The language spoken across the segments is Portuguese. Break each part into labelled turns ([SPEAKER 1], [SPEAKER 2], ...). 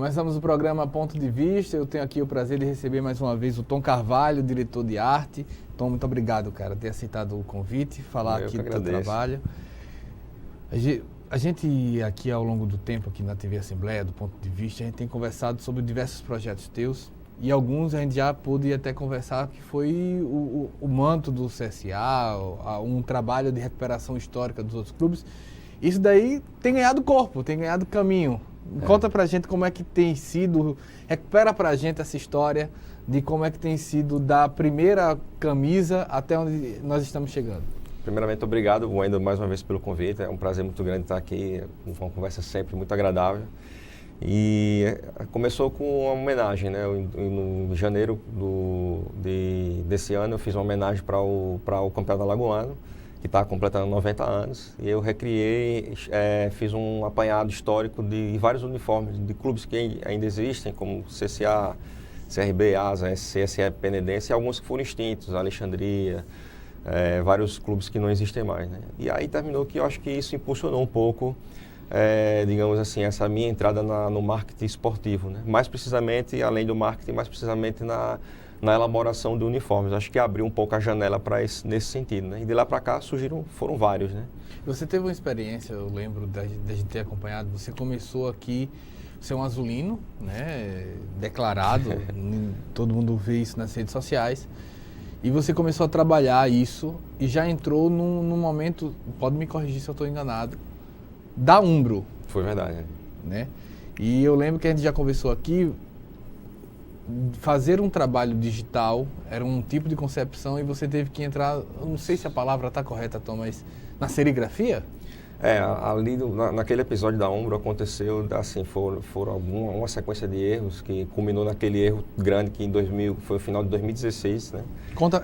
[SPEAKER 1] Começamos o programa Ponto de Vista. Eu tenho aqui o prazer de receber mais uma vez o Tom Carvalho, diretor de arte. Tom, muito obrigado, cara, por ter aceitado o convite, falar aqui do teu trabalho. A gente aqui ao longo do tempo, aqui na TV Assembleia, do Ponto de Vista, a gente tem conversado sobre diversos projetos teus e alguns a gente já pôde até conversar que foi o manto do CSA, um trabalho de recuperação histórica dos outros clubes. Isso daí tem ganhado corpo, tem ganhado caminho. Conta pra gente como é que tem sido, recupera pra gente essa história de como é que tem sido da primeira camisa até onde nós estamos chegando.
[SPEAKER 2] Primeiramente, obrigado, Wendel, mais uma vez pelo convite. É um prazer muito grande estar aqui, uma conversa sempre muito agradável. E começou com uma homenagem, né? Em janeiro desse ano eu fiz uma homenagem para o Campeonato Alagoano, que está completando 90 anos, e eu recriei, fiz um apanhado histórico de vários uniformes de clubes que ainda existem, como CSA, CRB, ASA, CSE Penedense, e alguns que foram extintos, Alexandria, vários clubes que não existem mais, né? E aí terminou que eu acho que isso impulsionou um pouco, digamos assim, essa minha entrada no marketing esportivo, né? Mais precisamente, além do marketing, mais precisamente na elaboração de uniformes. Acho que abriu um pouco a janela nesse sentido, né? E de lá para cá foram vários, né?
[SPEAKER 1] Você teve uma experiência, eu lembro da gente ter acompanhado, você começou aqui, você é um azulino, né? Declarado, todo mundo vê isso nas redes sociais, e você começou a trabalhar isso e já entrou num momento, pode me corrigir se eu estou enganado, da Umbro.
[SPEAKER 2] Foi verdade,
[SPEAKER 1] né? E eu lembro que a gente já conversou aqui, fazer um trabalho digital era um tipo de concepção e você teve que entrar, eu não sei se a palavra está correta, Tom, mas na serigrafia?
[SPEAKER 2] Ali naquele episódio da Umbro aconteceu, assim, foram uma sequência de erros que culminou naquele erro grande que foi o final de 2016, né?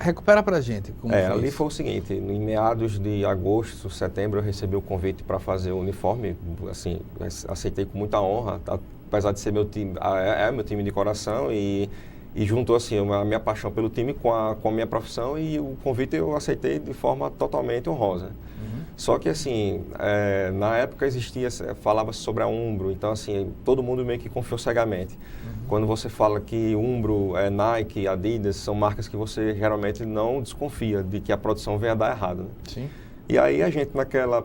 [SPEAKER 1] Recupera pra gente como foi
[SPEAKER 2] ali
[SPEAKER 1] isso.
[SPEAKER 2] foi o seguinte, em meados de agosto, setembro, eu recebi o convite para fazer o uniforme, assim, aceitei com muita honra, apesar de ser meu time, meu time de coração e juntou assim a minha paixão pelo time com a minha profissão, e o convite eu aceitei de forma totalmente honrosa. Só que assim, na época falava-se sobre a Umbro, então assim, todo mundo meio que confiou cegamente. Quando você fala que Umbro, Nike, Adidas, são marcas que você geralmente não desconfia de que a produção venha a dar errado, né?
[SPEAKER 1] Sim.
[SPEAKER 2] E aí a gente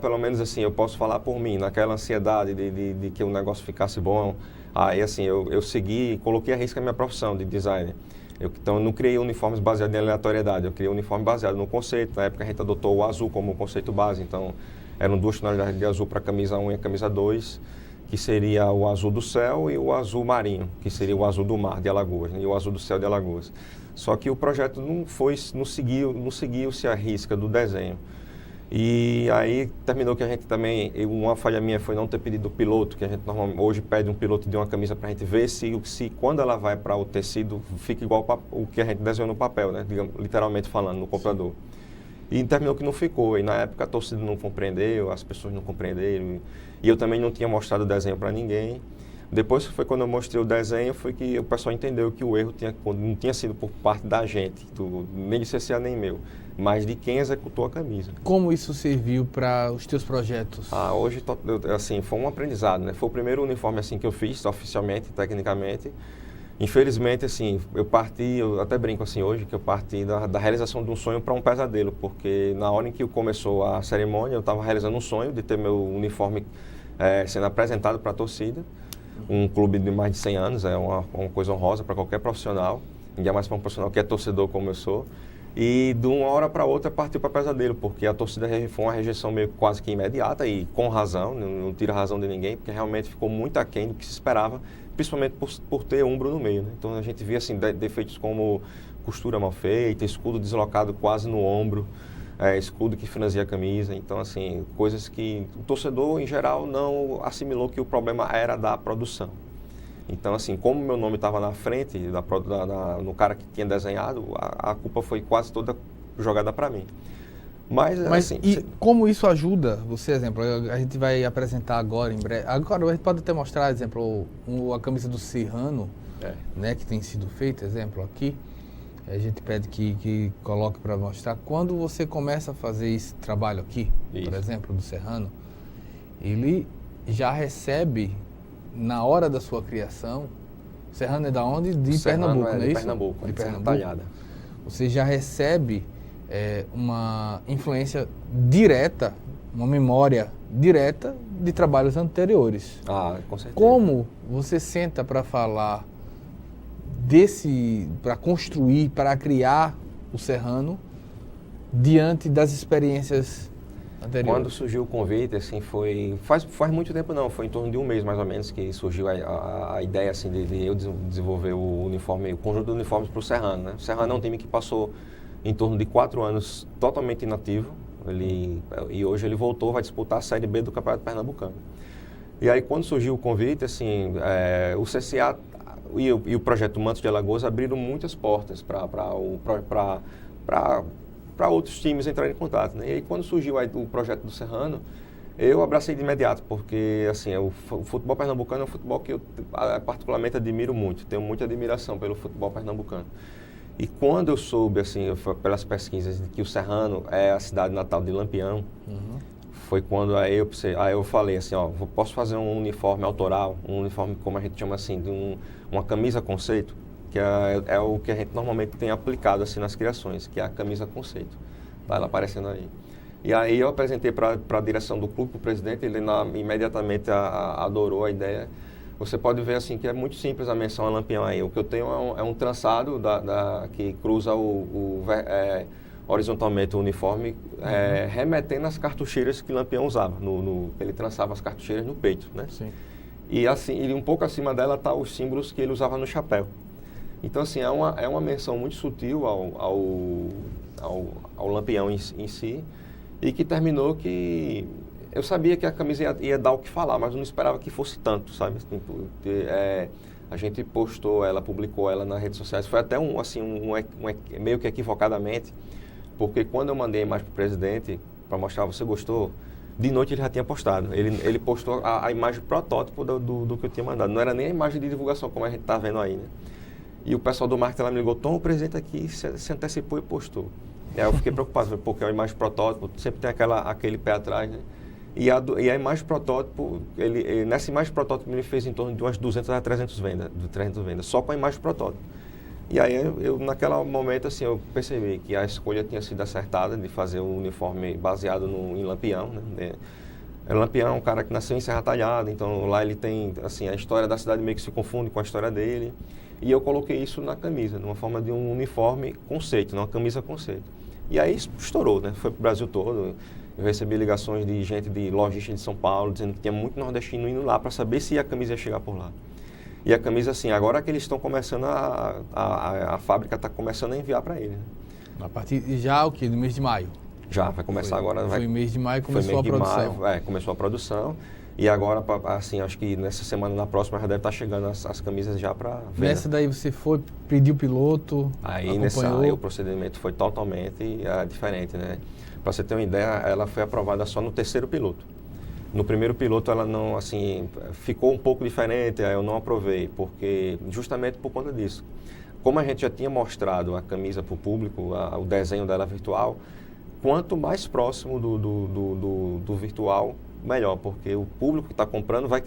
[SPEAKER 2] pelo menos assim, eu posso falar por mim, naquela ansiedade de que o negócio ficasse bom, aí assim, eu segui, coloquei a risco a minha profissão de designer. Então, eu não criei uniformes baseados em aleatoriedade, eu criei um uniforme baseado no conceito. Na época, a gente adotou o azul como conceito base, então, eram 2 tonalidades de azul para a camisa 1 e a camisa 2, que seria o azul do céu, e o azul marinho, que seria o azul do mar de Alagoas, né? E o azul do céu de Alagoas. Só que o projeto não seguiu-se a risca do desenho. E aí terminou que a gente também, uma falha minha foi não ter pedido o piloto, que a gente normalmente hoje pede um piloto de uma camisa para a gente ver se quando ela vai para o tecido fica igual o que a gente desenhou no papel, né? Digamos, literalmente falando, no computador. E terminou que não ficou, e na época a torcida não compreendeu, as pessoas não compreenderam, e eu também não tinha mostrado o desenho para ninguém. Depois foi quando eu mostrei o desenho, foi que o pessoal entendeu que o erro não tinha sido por parte da gente, nem de CCA nem meu, mas de quem executou a camisa.
[SPEAKER 1] Como isso serviu para os teus projetos?
[SPEAKER 2] Hoje, assim, foi um aprendizado, né? Foi o primeiro uniforme assim que eu fiz, oficialmente, tecnicamente. Infelizmente, assim, eu até brinco assim hoje, que eu parti da realização de um sonho para um pesadelo, porque na hora em que começou a cerimônia, eu estava realizando um sonho de ter meu uniforme sendo apresentado para a torcida. Um clube de mais de 100 anos, é uma coisa honrosa para qualquer profissional, ainda mais para um profissional que é torcedor como eu sou. E de uma hora para outra partiu para pesadelo, porque a torcida foi uma rejeição meio quase que imediata, e com razão, não tira a razão de ninguém, porque realmente ficou muito aquém do que se esperava, principalmente por ter Umbro no meio, né? Então a gente via assim, defeitos como costura mal feita, escudo deslocado quase no ombro, escudo que franzia a camisa. Então, assim, coisas que o torcedor, em geral, não assimilou que o problema era da produção. Então, assim, como meu nome estava na frente, no cara que tinha desenhado, a culpa foi quase toda jogada para mim. Mas assim,
[SPEAKER 1] como isso ajuda você, exemplo, a gente vai apresentar agora em breve. Agora a gente pode até mostrar, exemplo, a camisa do Serrano, né, que tem sido feita, exemplo, aqui. A gente pede que coloque para mostrar. Quando você começa a fazer esse trabalho aqui, por exemplo, do Serrano, ele já recebe na hora da sua criação, Serrano é da onde? De Pernambuco, não é isso?
[SPEAKER 2] Pernambuco,
[SPEAKER 1] de Pernambuco.
[SPEAKER 2] Talhada.
[SPEAKER 1] Você já recebe uma influência direta, uma memória direta de trabalhos anteriores.
[SPEAKER 2] Com certeza.
[SPEAKER 1] Como você senta para falar para construir, para criar o Serrano diante das experiências anteriores?
[SPEAKER 2] Quando surgiu o convite, assim, faz muito tempo não, foi em torno de um mês mais ou menos que surgiu a ideia assim, de eu desenvolver o conjunto de uniformes para o Serrano, né? O Serrano é um time que passou em torno de 4 anos totalmente inativo, e hoje ele voltou, vai disputar a Série B do Campeonato Pernambucano. E aí quando surgiu o convite, assim, o CCA e o projeto Mantos de Alagoas abriram muitas portas para outros times entrarem em contato, né? E aí quando surgiu o projeto do Serrano, eu abracei de imediato, porque assim, o futebol pernambucano é um futebol que eu particularmente admiro muito, tenho muita admiração pelo futebol pernambucano. E quando eu soube, assim, pelas pesquisas, de que o Serrano é a cidade natal de Lampião, foi quando aí eu falei assim, posso fazer um uniforme autoral, um uniforme, como a gente chama assim, de uma camisa conceito, que é o que a gente normalmente tem aplicado assim nas criações, que é a camisa conceito. Tá ela aparecendo aí. E aí eu apresentei para a direção do clube, para o presidente, ele imediatamente adorou a ideia. Você pode ver assim que é muito simples a menção a Lampião aí. O que eu tenho é um trançado que cruza horizontalmente o uniforme, remetendo às cartucheiras que Lampião usava. Ele trançava as cartucheiras no peito, né? Sim. E assim, um pouco acima dela tá os símbolos que ele usava no chapéu. Então, assim, é uma menção muito sutil ao Lampião em si, e que terminou que eu sabia que a camisa ia dar o que falar, mas eu não esperava que fosse tanto, sabe? A gente publicou ela nas redes sociais, foi até meio que equivocadamente, porque quando eu mandei a imagem para o presidente, para mostrar, você gostou? De noite ele já tinha postado, ele postou a imagem protótipo do que eu tinha mandado, não era nem a imagem de divulgação como a gente está vendo aí, né? E o pessoal do marketing lá me ligou, Tom, o presidente aqui se antecipou e postou. E aí eu fiquei preocupado, porque é uma imagem protótipo, sempre tem aquele pé atrás, né? E a imagem protótipo, nessa imagem protótipo ele fez em torno de umas 200 a 300 vendas, só com a imagem protótipo. E aí naquele momento, assim, eu percebi que a escolha tinha sido acertada de fazer o uniforme baseado em Lampião, né? Lampião é um cara que nasceu em Serra Talhada, então lá ele tem, assim, a história da cidade meio que se confunde com a história dele. E eu coloquei isso na camisa, numa forma de um uniforme conceito, uma camisa conceito. E aí estourou, né? Foi para o Brasil todo. Eu recebi ligações de gente de lojista de São Paulo, dizendo que tinha muito nordestino indo lá para saber se a camisa ia chegar por lá. E a camisa, assim, agora que eles estão começando a fábrica está começando a enviar para ele. Né?
[SPEAKER 1] A partir já o quê? Do mês de maio?
[SPEAKER 2] Já, vai começar agora.
[SPEAKER 1] Foi mês de maio que começou a produção.
[SPEAKER 2] Começou a produção. E agora, assim, acho que nessa semana, na próxima, já deve estar chegando as camisas já para venda.
[SPEAKER 1] Nessa daí você pediu o piloto,
[SPEAKER 2] aí o procedimento foi totalmente diferente, né? Para você ter uma ideia, ela foi aprovada só no terceiro piloto. No primeiro piloto ela não, assim, ficou um pouco diferente, aí eu não aprovei, justamente por conta disso. Como a gente já tinha mostrado a camisa para o público, o desenho dela virtual, quanto mais próximo do virtual, melhor, porque o público que está comprando vai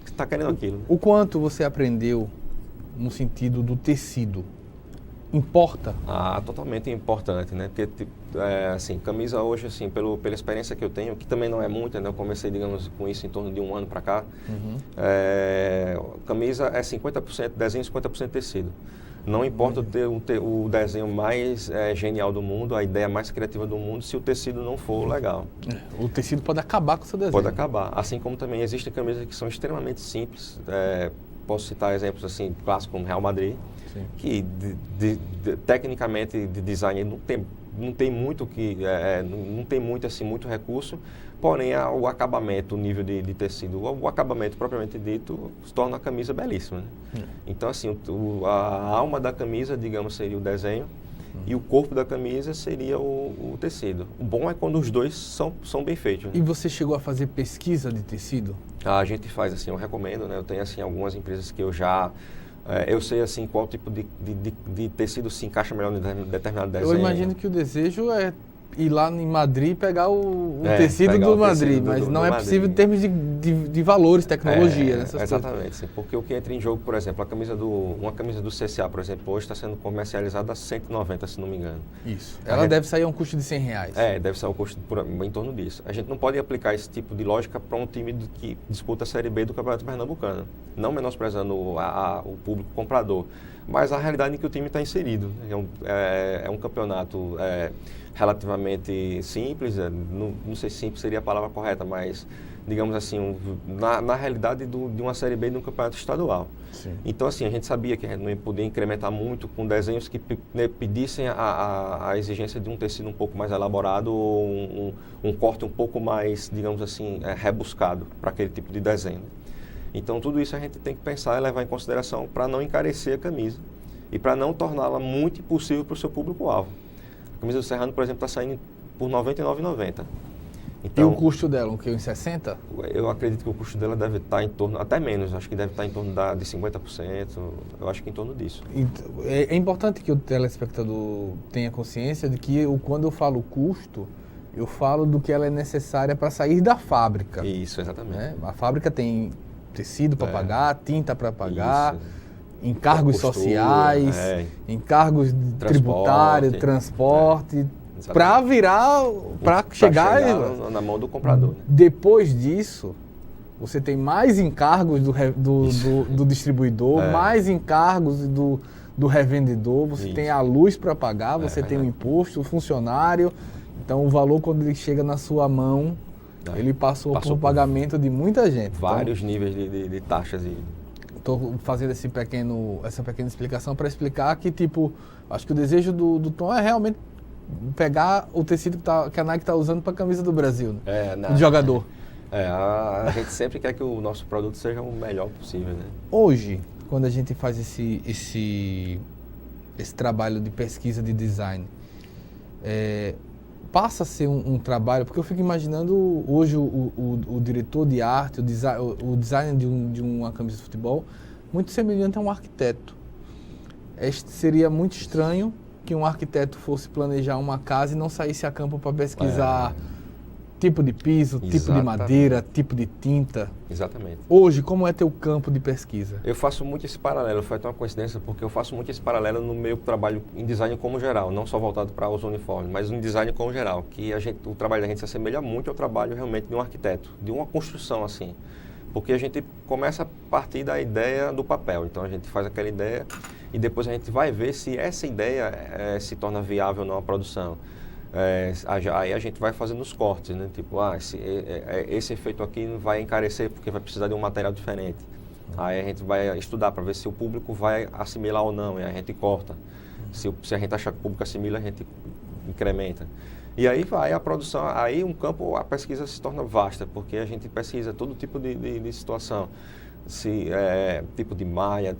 [SPEAKER 2] está querendo aquilo.
[SPEAKER 1] O quanto você aprendeu no sentido do tecido? Importa?
[SPEAKER 2] Totalmente importante, né? Porque, assim, camisa hoje, assim, pela experiência que eu tenho, que também não é muita, né? Eu comecei, digamos, com isso em torno de um ano para cá. Camisa é 50% desenho e 50% tecido. Não importa o desenho mais genial do mundo, a ideia mais criativa do mundo, se o tecido não for legal.
[SPEAKER 1] O tecido pode acabar com o seu desenho.
[SPEAKER 2] Pode acabar. Assim como também existem camisas que são extremamente simples. Posso citar exemplos assim, clássicos como Real Madrid, sim, que tecnicamente de design não tem muito assim, muito recurso, porém o acabamento, o nível de tecido, o acabamento propriamente dito, se torna a camisa belíssima. Né? Então, assim, a alma da camisa, digamos, seria o desenho, e o corpo da camisa seria o tecido. O bom é quando os dois são bem feitos. Né?
[SPEAKER 1] E você chegou a fazer pesquisa de tecido?
[SPEAKER 2] A gente faz, assim, eu recomendo, né? Eu tenho, assim, algumas empresas que eu sei, assim, qual tipo de tecido se encaixa melhor em determinado desenho.
[SPEAKER 1] Eu imagino que o desejo é ir lá em Madrid e pegar o tecido do Madrid, mas não é possível em termos de valores, tecnologia, nessas
[SPEAKER 2] exatamente,
[SPEAKER 1] coisas.
[SPEAKER 2] sim, porque o que entra em jogo, por exemplo, uma camisa do CSA, por exemplo, hoje está sendo comercializada a 190, se não me engano.
[SPEAKER 1] Isso. Ela deve sair a um custo de R$100.
[SPEAKER 2] Deve sair um custo em torno disso. A gente não pode aplicar esse tipo de lógica para um time que disputa a Série B do Campeonato Pernambucano, não menosprezando o público comprador, mas a realidade em que o time está inserido. É um campeonato relativamente simples, não sei se simples seria a palavra correta, mas digamos assim, na realidade de uma Série B de um campeonato estadual.
[SPEAKER 1] Sim.
[SPEAKER 2] Então assim, a gente sabia que a gente não ia poder incrementar muito com desenhos que pedissem a exigência de um tecido um pouco mais elaborado ou um corte um pouco mais, digamos assim, rebuscado para aquele tipo de desenho. Então tudo isso a gente tem que pensar e levar em consideração para não encarecer a camisa e para não torná-la muito impossível para o seu público-alvo. A camisa do Serrano, por exemplo, está saindo por R$ 99,90.
[SPEAKER 1] Então, e o custo dela, o que? Uns 60?
[SPEAKER 2] Eu acredito que o custo dela deve estar em torno, até menos, acho que deve estar em torno de 50%, eu acho que em torno disso.
[SPEAKER 1] É importante que o telespectador tenha consciência de que quando eu falo custo, eu falo do que ela é necessária para sair da fábrica.
[SPEAKER 2] Isso, exatamente.
[SPEAKER 1] Né? A fábrica tem tecido para pagar, tinta para pagar, encargos sociais, encargos tributários, transporte... Para chegar
[SPEAKER 2] na mão do comprador. Né?
[SPEAKER 1] Depois disso, você tem mais encargos do distribuidor, mais encargos do revendedor, você tem a luz para pagar, você tem o imposto, o funcionário. Então, o valor, quando ele chega na sua mão, ele passou por pagamento de muita gente.
[SPEAKER 2] Vários níveis de taxas.
[SPEAKER 1] Estou fazendo essa pequena explicação para explicar que, acho que o desejo do Tom é realmente pegar o tecido que a Nike está usando para a camisa do Brasil, de jogador.
[SPEAKER 2] A gente sempre quer que o nosso produto seja o melhor possível, né?
[SPEAKER 1] Hoje, quando a gente faz esse trabalho de pesquisa de design, passa a ser um trabalho, porque eu fico imaginando hoje o diretor de arte, o design de uma camisa de futebol, muito semelhante a um arquiteto. Seria muito estranho que um arquiteto fosse planejar uma casa e não saísse a campo para pesquisar tipo de piso, tipo de madeira, tipo de tinta.
[SPEAKER 2] Exatamente.
[SPEAKER 1] Hoje, como é teu campo de pesquisa?
[SPEAKER 2] Eu faço muito esse paralelo, foi até uma coincidência, porque eu faço muito esse paralelo no meu trabalho em design como geral, não só voltado para os uniformes, mas em design como geral, que o trabalho da gente se assemelha muito ao trabalho realmente de um arquiteto, de uma construção assim. Porque a gente começa a partir da ideia do papel, então a gente faz aquela ideia e depois a gente vai ver se essa ideia se torna viável ou não a produção. Aí a gente vai fazendo os cortes, né? Tipo, esse efeito aqui vai encarecer porque vai precisar de um material diferente. Aí a gente vai estudar para ver se o público vai assimilar ou não, e aí a gente corta. Se a gente achar que o público assimila, a gente incrementa. E aí vai a produção, aí a pesquisa se torna vasta, porque a gente pesquisa todo tipo de situação. Tipo de malha,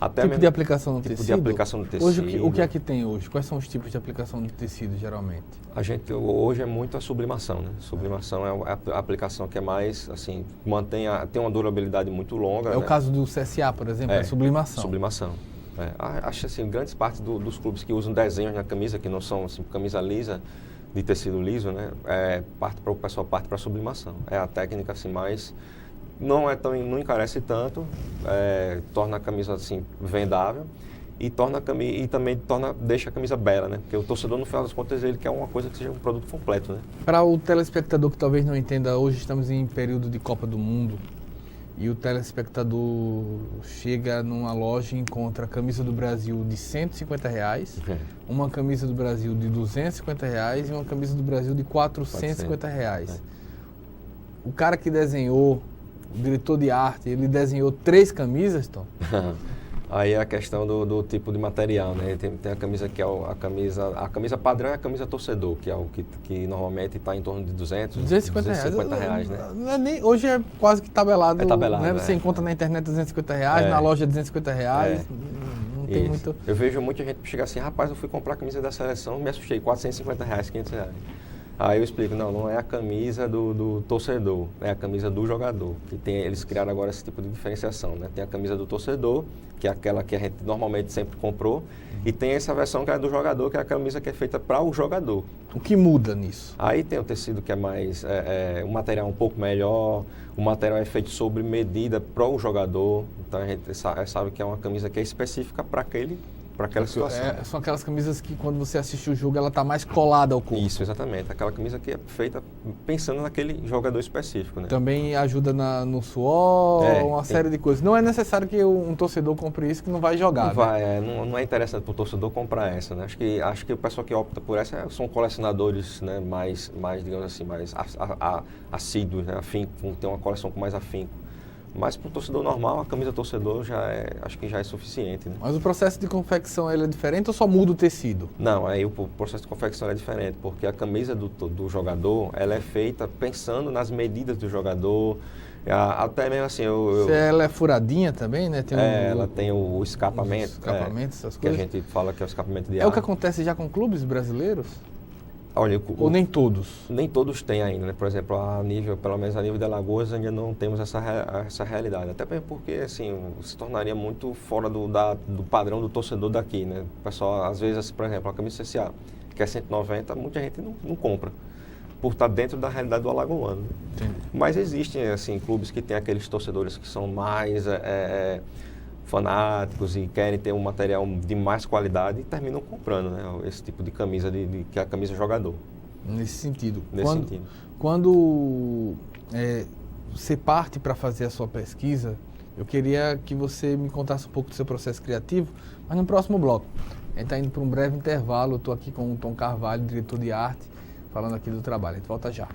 [SPEAKER 2] até
[SPEAKER 1] tipo de aplicação no
[SPEAKER 2] tipo
[SPEAKER 1] tecido?
[SPEAKER 2] De aplicação no tecido.
[SPEAKER 1] Hoje, o que é que tem hoje? Quais são os tipos de aplicação de tecido, geralmente?
[SPEAKER 2] A gente hoje é muito a sublimação, né? Sublimação é a aplicação que é mais, assim, tem uma durabilidade muito longa.
[SPEAKER 1] O caso do CSA, por exemplo, é sublimação.
[SPEAKER 2] Sublimação. Acho assim, grandes partes dos clubes que usam desenhos na camisa, que não são assim, camisa lisa, de tecido liso, né? O pessoal parte para a sublimação. É a técnica assim mais... Não encarece tanto, torna a camisa assim vendável e também deixa a camisa bela, né? Porque o torcedor, no final das contas, ele quer uma coisa que seja um produto completo, né?
[SPEAKER 1] Para o telespectador que talvez não entenda, hoje estamos em período de Copa do Mundo e o telespectador chega numa loja e encontra a camisa do Brasil de R$150, uma camisa do Brasil de R$250 e uma camisa do Brasil de R$450. O cara que desenhou, o diretor de arte, ele desenhou 3 camisas, Tom?
[SPEAKER 2] Aí é a questão do tipo de material, né? Tem a camisa que é a camisa padrão é a camisa torcedor, que é o que normalmente está em torno de R$250, né?
[SPEAKER 1] Hoje é quase que tabelado.
[SPEAKER 2] Né?
[SPEAKER 1] Você encontra na internet R$250, na loja R$250. Não tem muito...
[SPEAKER 2] Eu vejo muita gente chegar assim, rapaz, eu fui comprar a camisa da seleção, me assustei, R$450, R$500. Aí eu explico, não é a camisa do torcedor, é a camisa do jogador. Eles criaram agora esse tipo de diferenciação, né? Tem a camisa do torcedor, que é aquela que a gente normalmente sempre comprou, e tem essa versão que é do jogador, que é a camisa que é feita para o jogador.
[SPEAKER 1] O que muda nisso?
[SPEAKER 2] Aí tem o tecido que é mais, o material um pouco melhor, o material é feito sob medida para o jogador, então a gente sabe que é uma camisa que é específica para aquela situação.
[SPEAKER 1] São aquelas camisas que quando você assiste o jogo, ela está mais colada ao corpo.
[SPEAKER 2] Isso, exatamente. Aquela camisa que é feita pensando naquele jogador específico, né?
[SPEAKER 1] Também ajuda no suor, uma série de coisas. Não é necessário que um torcedor compre isso que não vai jogar,
[SPEAKER 2] não é interessante para o torcedor comprar essa, né? Acho que o pessoal que opta por essa são colecionadores, né? mais digamos assim, mais assíduos, né? Tem uma coleção com mais afinco. Mas para o torcedor normal, a camisa torcedor acho que já é suficiente, né?
[SPEAKER 1] Mas o processo de confecção ele é diferente ou só muda o tecido?
[SPEAKER 2] Não, aí o processo de confecção é diferente, porque a camisa do jogador, ela é feita pensando nas medidas do jogador, até mesmo assim...
[SPEAKER 1] Ela é furadinha também, né?
[SPEAKER 2] Ela tem o escapamento.
[SPEAKER 1] Essas coisas.
[SPEAKER 2] Que a gente fala que é o escapamento de ar.
[SPEAKER 1] É o que acontece já com clubes brasileiros?
[SPEAKER 2] Olha,
[SPEAKER 1] ou nem todos?
[SPEAKER 2] Nem todos têm ainda, né? Por exemplo, pelo menos a nível de Alagoas, ainda não temos essa realidade. Até porque, assim, se tornaria muito fora do padrão do torcedor daqui, né? O pessoal, às vezes, por exemplo, a camisa CSA, que é 190, muita gente não compra, por estar dentro da realidade do alagoano. Né? Mas existem, assim, clubes que têm aqueles torcedores que são mais... fanáticos e querem ter um material de mais qualidade e terminam comprando, né, esse tipo de camisa, que é a camisa jogador.
[SPEAKER 1] Nesse sentido.
[SPEAKER 2] Sentido.
[SPEAKER 1] Quando você parte para fazer a sua pesquisa, eu queria que você me contasse um pouco do seu processo criativo, mas no próximo bloco. A gente está indo para um breve intervalo, eu estou aqui com o Tom Carvalho, diretor de arte, falando aqui do trabalho. A gente volta já.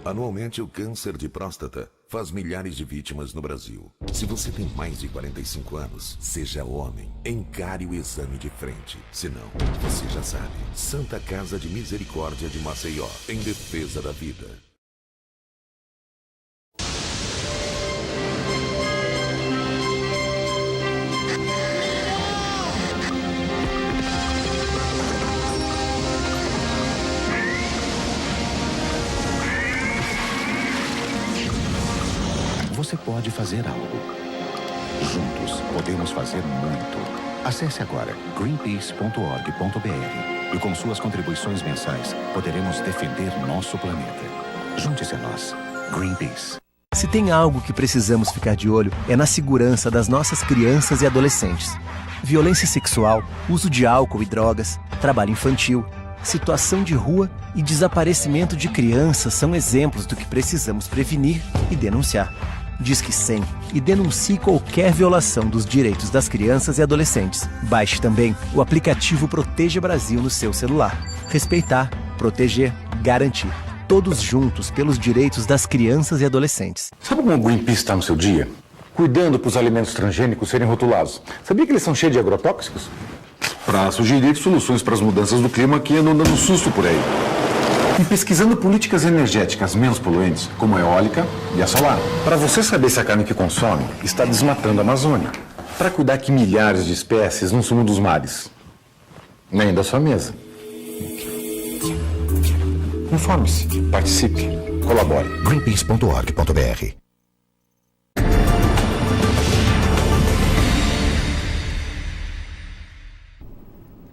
[SPEAKER 3] Anualmente, o câncer de próstata faz milhares de vítimas no Brasil. Se você tem mais de 45 anos, seja homem, encare o exame de frente. Se não, você já sabe. Santa Casa de Misericórdia de Maceió, em defesa da vida.
[SPEAKER 4] Você pode fazer algo. Juntos, podemos fazer muito. Acesse agora greenpeace.org.br e com suas contribuições mensais, poderemos defender nosso planeta. Junte-se a nós. Greenpeace.
[SPEAKER 5] Se tem algo que precisamos ficar de olho, é na segurança das nossas crianças e adolescentes. Violência sexual, uso de álcool e drogas, trabalho infantil, situação de rua e desaparecimento de crianças são exemplos do que precisamos prevenir e denunciar. Disque 100 e denuncie qualquer violação dos direitos das crianças e adolescentes. Baixe também o aplicativo Proteja Brasil no seu celular. Respeitar, proteger, garantir. Todos juntos pelos direitos das crianças e adolescentes.
[SPEAKER 6] Sabe como o Greenpeace está no seu dia? Cuidando para os alimentos transgênicos serem rotulados. Sabia que eles são cheios de agrotóxicos? Para sugerir soluções para as mudanças do clima que andam dando susto por aí. E pesquisando políticas energéticas menos poluentes, como a eólica e a solar. Para você saber se a carne que consome está desmatando a Amazônia. Para cuidar que milhares de espécies não sumam dos mares. Nem da sua mesa. Informe-se, participe, colabore.
[SPEAKER 4] Greenpeace.org.br.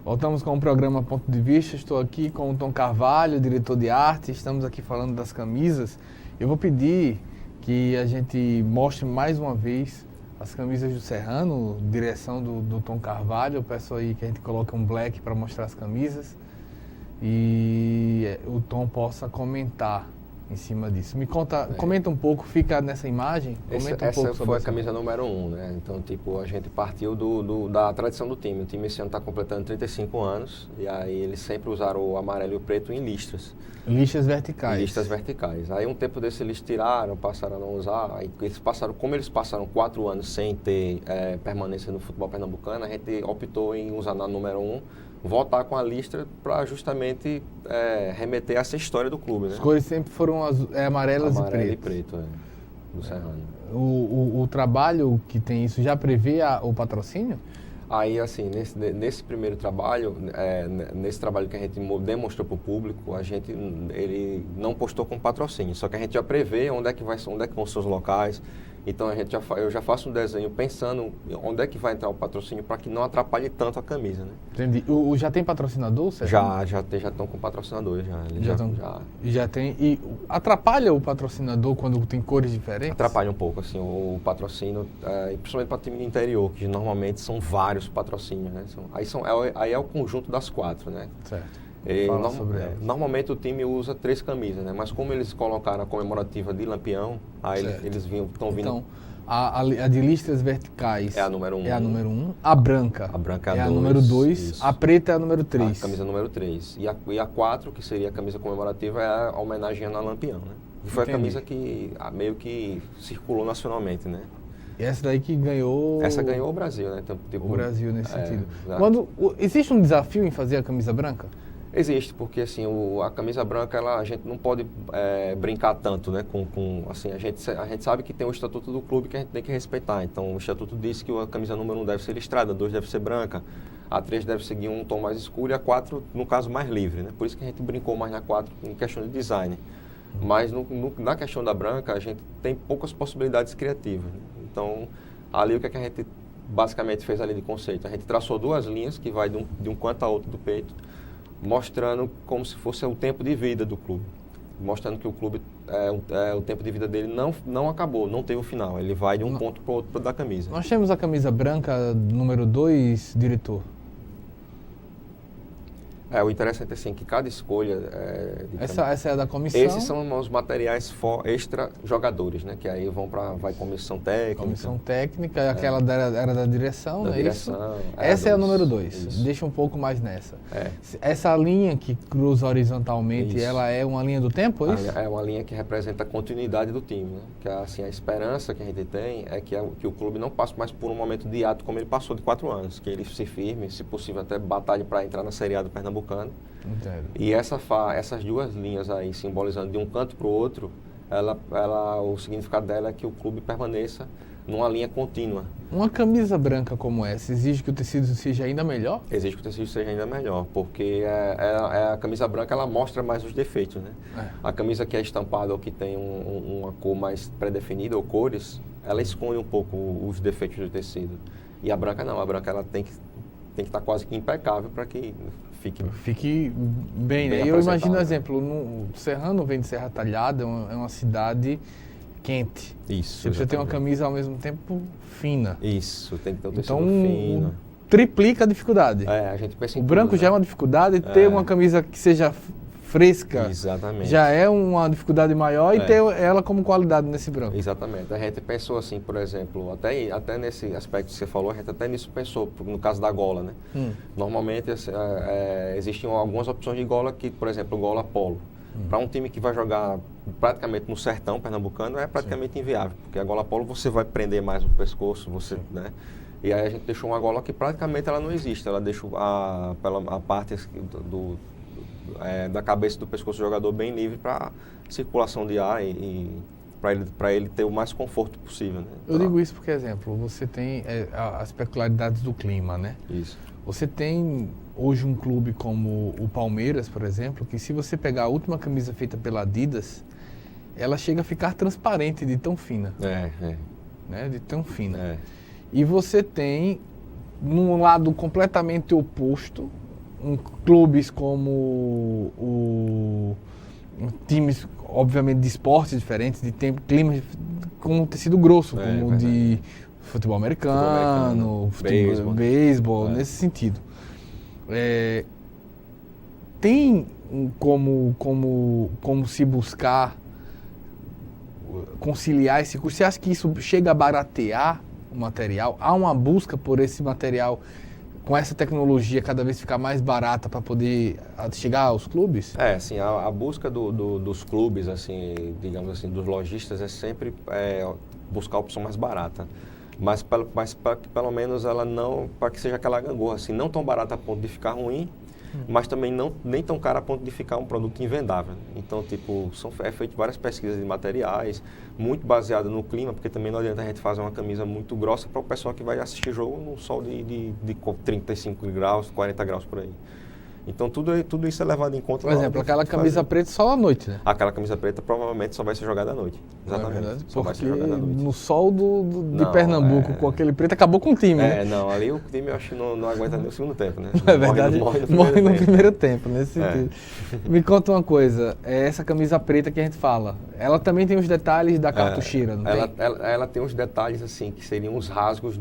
[SPEAKER 1] Voltamos com o programa Ponto de Vista. Estou aqui com o Tom Carvalho, diretor de arte. Estamos aqui falando das camisas. Eu vou pedir que a gente mostre mais uma vez as camisas do Serrano, direção do Tom Carvalho. Eu peço aí que a gente coloque um black para mostrar as camisas e o Tom possa comentar em cima disso. Me conta, comenta um pouco, fica nessa imagem, comenta um pouco sobre
[SPEAKER 2] foi a camisa número 1, né? Então, tipo, a gente partiu da tradição do time. O time esse ano está completando 35 anos e aí eles sempre usaram o amarelo e o preto em listras.
[SPEAKER 1] Listas verticais.
[SPEAKER 2] Listas verticais. Aí um tempo desse eles tiraram, passaram a não usar. Aí como eles passaram 4 anos sem ter permanência no futebol pernambucano, a gente optou em usar na número 1, voltar com a listra para justamente remeter a essa história do clube. Né?
[SPEAKER 1] As cores sempre foram amarelas e preto.
[SPEAKER 2] Amarelo e preto, do Serrano.
[SPEAKER 1] O trabalho que tem isso já prevê o patrocínio?
[SPEAKER 2] Aí, assim, nesse primeiro trabalho, nesse trabalho que a gente demonstrou para o público, ele não postou com patrocínio, só que a gente já prevê onde é que vão ser os locais. Então, eu já faço um desenho pensando onde é que vai entrar o patrocínio para que não atrapalhe tanto a camisa, né?
[SPEAKER 1] Entendi. Já tem patrocinador, certo?
[SPEAKER 2] Já estão com patrocinadores,
[SPEAKER 1] Já tem. E atrapalha o patrocinador quando tem cores diferentes?
[SPEAKER 2] Atrapalha um pouco, assim, o patrocínio, principalmente para time do interior, que normalmente são vários patrocínios, né? Aí é o conjunto das 4, né?
[SPEAKER 1] Certo.
[SPEAKER 2] Normalmente o time usa 3 camisas, né? Mas como eles colocaram a comemorativa de Lampião, aí eles estão vindo...
[SPEAKER 1] Então, a de listras verticais
[SPEAKER 2] é a número 1.
[SPEAKER 1] É a número 1. A branca
[SPEAKER 2] é
[SPEAKER 1] a número 2. A preta é a número 3.
[SPEAKER 2] A camisa número 3. E a 4, que seria a camisa comemorativa, é a homenageando a Lampião, né? E foi a camisa que meio que circulou nacionalmente, né?
[SPEAKER 1] E essa daí que ganhou...
[SPEAKER 2] Essa ganhou o Brasil, né?
[SPEAKER 1] Tipo, o Brasil nesse sentido.
[SPEAKER 2] Exato.
[SPEAKER 1] Existe um desafio em fazer a camisa branca?
[SPEAKER 2] Existe, porque assim, a camisa branca, a gente não pode brincar tanto, né? Assim, a gente sabe que tem o estatuto do clube que a gente tem que respeitar. Então, o estatuto diz que a camisa número 1 deve ser listrada, a 2 deve ser branca, a 3 deve seguir um tom mais escuro e a 4, no caso, mais livre, né? Por isso que a gente brincou mais na 4 em questão de design. Mas na questão da branca, a gente tem poucas possibilidades criativas, né? Então, ali o que a gente basicamente fez ali de conceito? A gente traçou 2 linhas que vai de um canto a outro do peito, mostrando como se fosse o tempo de vida do clube. Mostrando que o clube, o tempo de vida dele não acabou, não teve o final. Ele vai de um ponto para o outro da camisa.
[SPEAKER 1] Nós temos a camisa branca número 2, diretor.
[SPEAKER 2] O interessante é assim, que cada escolha...
[SPEAKER 1] Essa é da comissão?
[SPEAKER 2] Esses são os materiais extra jogadores, né? Que aí vai comissão técnica.
[SPEAKER 1] Comissão técnica, aquela era da direção,
[SPEAKER 2] da
[SPEAKER 1] não é
[SPEAKER 2] direção,
[SPEAKER 1] isso? Essa é a número 2. Deixa um pouco mais nessa. Essa linha que cruza horizontalmente, isso. Ela é uma linha do tempo, é isso?
[SPEAKER 2] É uma linha que representa a continuidade do time, né? Que assim, a esperança que a gente tem é que o clube não passe mais por um momento de ato como ele passou de 4 anos. Que ele se firme, se possível até batalhe para entrar na Série A do Pernambuco.
[SPEAKER 1] Entendo.
[SPEAKER 2] E essas 2 linhas aí, simbolizando de um canto para o outro, o significado dela é que o clube permaneça numa linha contínua.
[SPEAKER 1] Uma camisa branca como essa exige que o tecido seja ainda melhor?
[SPEAKER 2] Exige que o tecido seja ainda melhor, porque a camisa branca ela mostra mais os defeitos, né? A camisa que é estampada ou que tem uma cor mais pré-definida ou cores, ela esconde um pouco os defeitos do tecido. E a branca não, a branca ela tem que estar quase que impecável para que
[SPEAKER 1] fique bem, né? Eu imagino, por exemplo, o Serrano vem de Serra Talhada, é uma cidade quente.
[SPEAKER 2] Isso.
[SPEAKER 1] Você precisa ter uma camisa ao mesmo tempo fina.
[SPEAKER 2] Isso, tem que ter um tecido
[SPEAKER 1] então,
[SPEAKER 2] fino.
[SPEAKER 1] Triplica a dificuldade.
[SPEAKER 2] A gente pensa em
[SPEAKER 1] o branco já é uma dificuldade, ter uma camisa que seja fresca.
[SPEAKER 2] Exatamente.
[SPEAKER 1] Já é uma dificuldade maior e ter ela como qualidade nesse branco.
[SPEAKER 2] Exatamente. A gente pensou assim, por exemplo, até nesse aspecto que você falou, a gente até nisso pensou, no caso da gola, né? Normalmente existem algumas opções de gola que, por exemplo, gola polo. Para um time que vai jogar praticamente no sertão pernambucano é praticamente inviável, porque a gola polo você vai prender mais o pescoço, né? E aí a gente deixou uma gola que praticamente ela não existe, ela deixa a parte da cabeça do pescoço do jogador bem livre para circulação de ar e para ele ter o mais conforto possível, né?
[SPEAKER 1] Eu digo isso porque, exemplo, você tem as peculiaridades do clima, né?
[SPEAKER 2] Isso.
[SPEAKER 1] Você tem hoje um clube como o Palmeiras, por exemplo, que se você pegar a última camisa feita pela Adidas, ela chega a ficar transparente de tão fina. Né? De tão fina. E você tem, num lado completamente oposto, clubes como times, obviamente, de esportes diferentes, de climas com tecido grosso, como de futebol americano, beisebol, nesse sentido. Tem como se buscar conciliar esse custo? Você acha que isso chega a baratear o material? Há uma busca por esse material com essa tecnologia cada vez ficar mais barata para poder chegar aos clubes?
[SPEAKER 2] Assim, a busca dos clubes, assim, digamos assim, dos lojistas é sempre buscar a opção mais barata. Mas para que pelo menos ela não, para que seja aquela gangorra, assim, não tão barata a ponto de ficar ruim, mas também nem tão cara a ponto de ficar um produto invendável. Então, tipo, é feito várias pesquisas de materiais, muito baseado no clima, porque também não adianta a gente fazer uma camisa muito grossa para o pessoal que vai assistir jogo no sol de 35 graus, 40 graus por aí. Então, tudo isso é levado em conta.
[SPEAKER 1] Por exemplo, aquela camisa preta só à noite, né?
[SPEAKER 2] Aquela camisa preta provavelmente só vai ser jogada à noite. Exatamente.
[SPEAKER 1] Verdade,
[SPEAKER 2] só vai ser jogada à noite.
[SPEAKER 1] No sol de Pernambuco, com aquele preto, acabou com o time, né?
[SPEAKER 2] Não, ali o time eu acho que não aguenta nem o segundo tempo, né?
[SPEAKER 1] É verdade, morre no primeiro tempo, nesse sentido. Me conta uma coisa, essa camisa preta que a gente fala, ela também tem os detalhes da cartucheira, não tem?
[SPEAKER 2] Ela tem uns detalhes, assim, que seriam os rasgos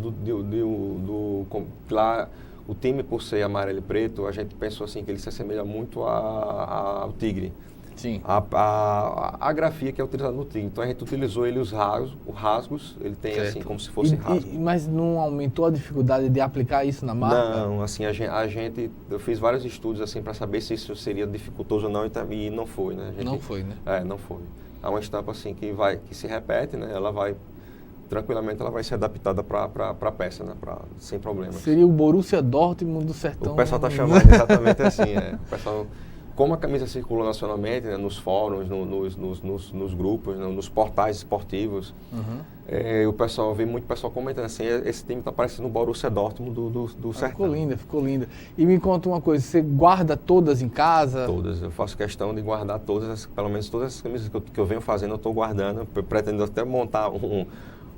[SPEAKER 2] lá. O time, por ser amarelo e preto, a gente pensou assim que ele se assemelha muito ao tigre.
[SPEAKER 1] Sim.
[SPEAKER 2] A grafia que é utilizada no tigre. Então a gente utilizou ele os rasgos, ele tem assim como se fosse rasgo.
[SPEAKER 1] Mas não aumentou a dificuldade de aplicar isso na marca?
[SPEAKER 2] Não, assim, eu fiz vários estudos assim para saber se isso seria dificultoso ou não e não foi, né?
[SPEAKER 1] Não foi, né?
[SPEAKER 2] Não foi. É uma estampa assim que se repete, né? Tranquilamente ela vai ser adaptada para a peça, né? Sem problemas.
[SPEAKER 1] Seria o Borussia Dortmund do sertão.
[SPEAKER 2] O pessoal está chamando exatamente assim. O pessoal, como a camisa circula nacionalmente, né? Nos fóruns, nos grupos, nos portais esportivos, o pessoal vê muito pessoal comentando assim, esse time está parecendo o Borussia Dortmund do sertão.
[SPEAKER 1] Ficou linda. E me conta uma coisa, você guarda todas em casa?
[SPEAKER 2] Todas, eu faço questão de guardar pelo menos todas as camisas que eu venho fazendo, eu estou guardando. Eu pretendo até montar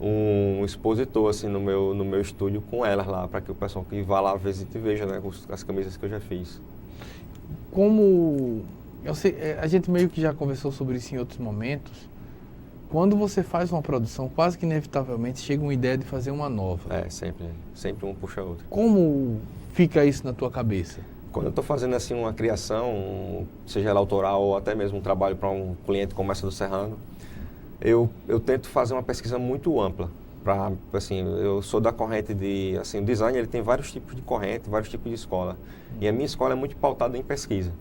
[SPEAKER 2] um expositor assim no meu estúdio com elas lá, para que o pessoal que vá lá visite e veja, né, as camisas que eu já fiz.
[SPEAKER 1] Como eu sei, a gente meio que já conversou sobre isso em outros momentos, quando você faz uma produção, quase que inevitavelmente chega uma ideia de fazer uma nova.
[SPEAKER 2] Sempre um puxa outro.
[SPEAKER 1] Como fica isso na tua cabeça?
[SPEAKER 2] Quando eu estou fazendo assim uma criação, seja ela autoral ou até mesmo um trabalho para um cliente como essa do Serrano, eu tento fazer uma pesquisa muito ampla. Assim, eu sou da corrente de... Assim, o design ele tem vários tipos de corrente, vários tipos de escola. E a minha escola é muito pautada em pesquisa.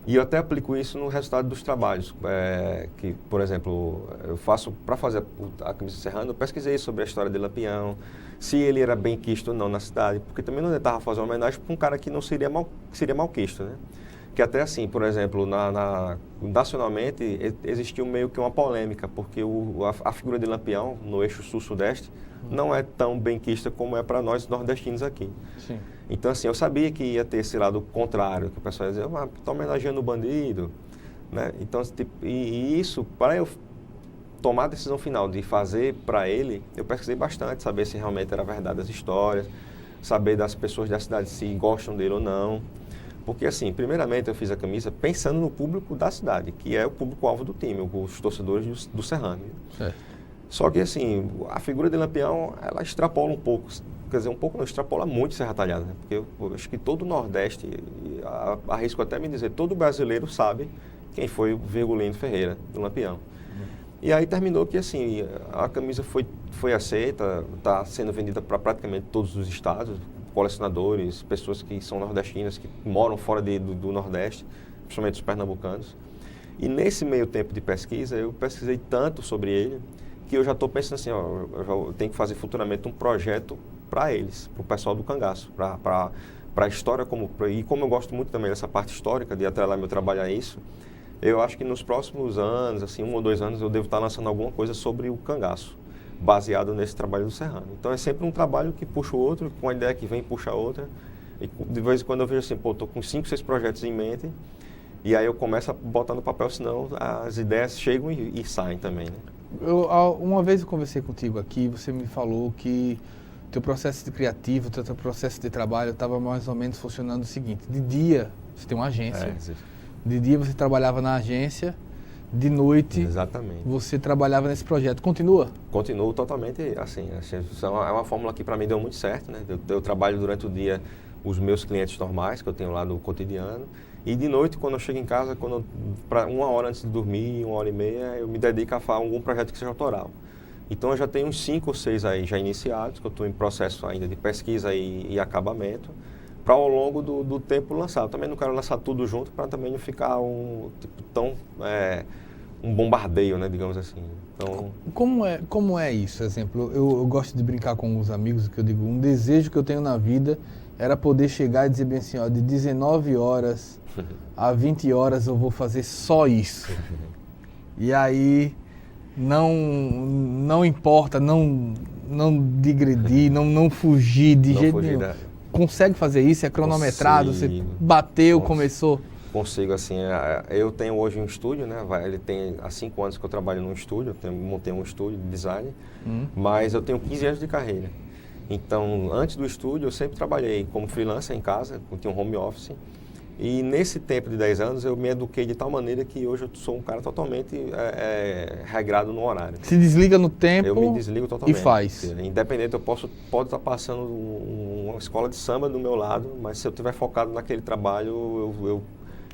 [SPEAKER 2] E eu até aplico isso no resultado dos trabalhos. Que, por exemplo, eu faço... Para fazer a camisa Serrano, eu pesquisei sobre a história de Lampião, se ele era bem quisto ou não na cidade, porque também não tentava fazer uma homenagem para um cara que não seria mal quisto, né? Que até assim, por exemplo, nacionalmente existiu meio que uma polêmica, porque a figura de Lampião, no eixo sul-sudeste, não é tão benquista como é para nós nordestinos aqui.
[SPEAKER 1] Sim.
[SPEAKER 2] Então, assim, eu sabia que ia ter esse lado contrário, que o pessoal ia dizer, está homenageando o bandido, né? Então, e isso, para eu tomar a decisão final de fazer para ele, eu pesquisei bastante, saber se realmente era verdade as histórias, saber das pessoas da cidade se gostam dele ou não. Porque, assim, primeiramente eu fiz a camisa pensando no público da cidade, que é o público-alvo do time, os torcedores do Serrano. Só que, assim, a figura de Lampião, ela extrapola um pouco, quer dizer, um pouco não, extrapola muito Serra Talhada, né? Porque eu acho que todo o Nordeste, arrisco até me dizer, todo brasileiro sabe quem foi o Virgulino Ferreira, do Lampião. E aí terminou que, assim, a camisa foi aceita, está sendo vendida para praticamente todos os estados, colecionadores, pessoas que são nordestinas, que moram fora do Nordeste, principalmente os pernambucanos. E nesse meio tempo de pesquisa, eu pesquisei tanto sobre ele, que eu já estou pensando assim, eu tenho que fazer futuramente um projeto para eles, para o pessoal do cangaço, para a história, e como eu gosto muito também dessa parte histórica, de atrelar meu trabalho a isso, eu acho que nos próximos anos, assim, 1 ou 2 anos, eu devo estar lançando alguma coisa sobre o cangaço, baseado nesse trabalho do Serrano. Então é sempre um trabalho que puxa o outro, com a ideia que vem puxa a outra. E de vez em quando eu vejo assim, estou com 5, 6 projetos em mente, e aí eu começo a botar no papel, senão as ideias chegam e saem também, né?
[SPEAKER 1] Uma vez eu conversei contigo aqui, você me falou que o teu processo de criativo, o teu processo de trabalho estava mais ou menos funcionando o seguinte: de dia você tem uma agência, de dia você trabalhava na agência, de noite,
[SPEAKER 2] exatamente,
[SPEAKER 1] você trabalhava nesse projeto. Continua?
[SPEAKER 2] Continuo totalmente assim. É uma fórmula que para mim deu muito certo, né? Eu trabalho durante o dia os meus clientes normais, que eu tenho lá no cotidiano. E de noite, quando eu chego em casa, para 1 hora antes de dormir, 1h30, eu me dedico a fazer algum projeto que seja autoral. Então eu já tenho uns 5 ou 6 aí já iniciados, que eu estou em processo ainda de pesquisa e acabamento, para ao longo do tempo lançar. Eu também não quero lançar tudo junto para também não ficar um bombardeio, né, digamos assim. Então...
[SPEAKER 1] Como é isso? Exemplo, eu gosto de brincar com os amigos, que eu digo, um desejo que eu tenho na vida era poder chegar e dizer bem assim, ó, de 19 horas a 20 horas eu vou fazer só isso. E aí não importa, não digredir, não fugir de jeito nenhum. Consegue fazer isso? É cronometrado? Você bateu, começou?
[SPEAKER 2] Consigo, assim, eu tenho hoje um estúdio, né, ele tem há 5 anos que eu trabalho num estúdio, montei um estúdio de design, mas eu tenho 15 anos de carreira. Então, antes do estúdio, eu sempre trabalhei como freelancer em casa, eu tinha um home office, e nesse tempo de 10 anos eu me eduquei de tal maneira que hoje eu sou um cara totalmente regrado no horário.
[SPEAKER 1] Se desliga no tempo.
[SPEAKER 2] Eu me desligo totalmente.
[SPEAKER 1] E faz.
[SPEAKER 2] Independente, eu pode estar passando uma escola de samba do meu lado, mas se eu estiver focado naquele trabalho, eu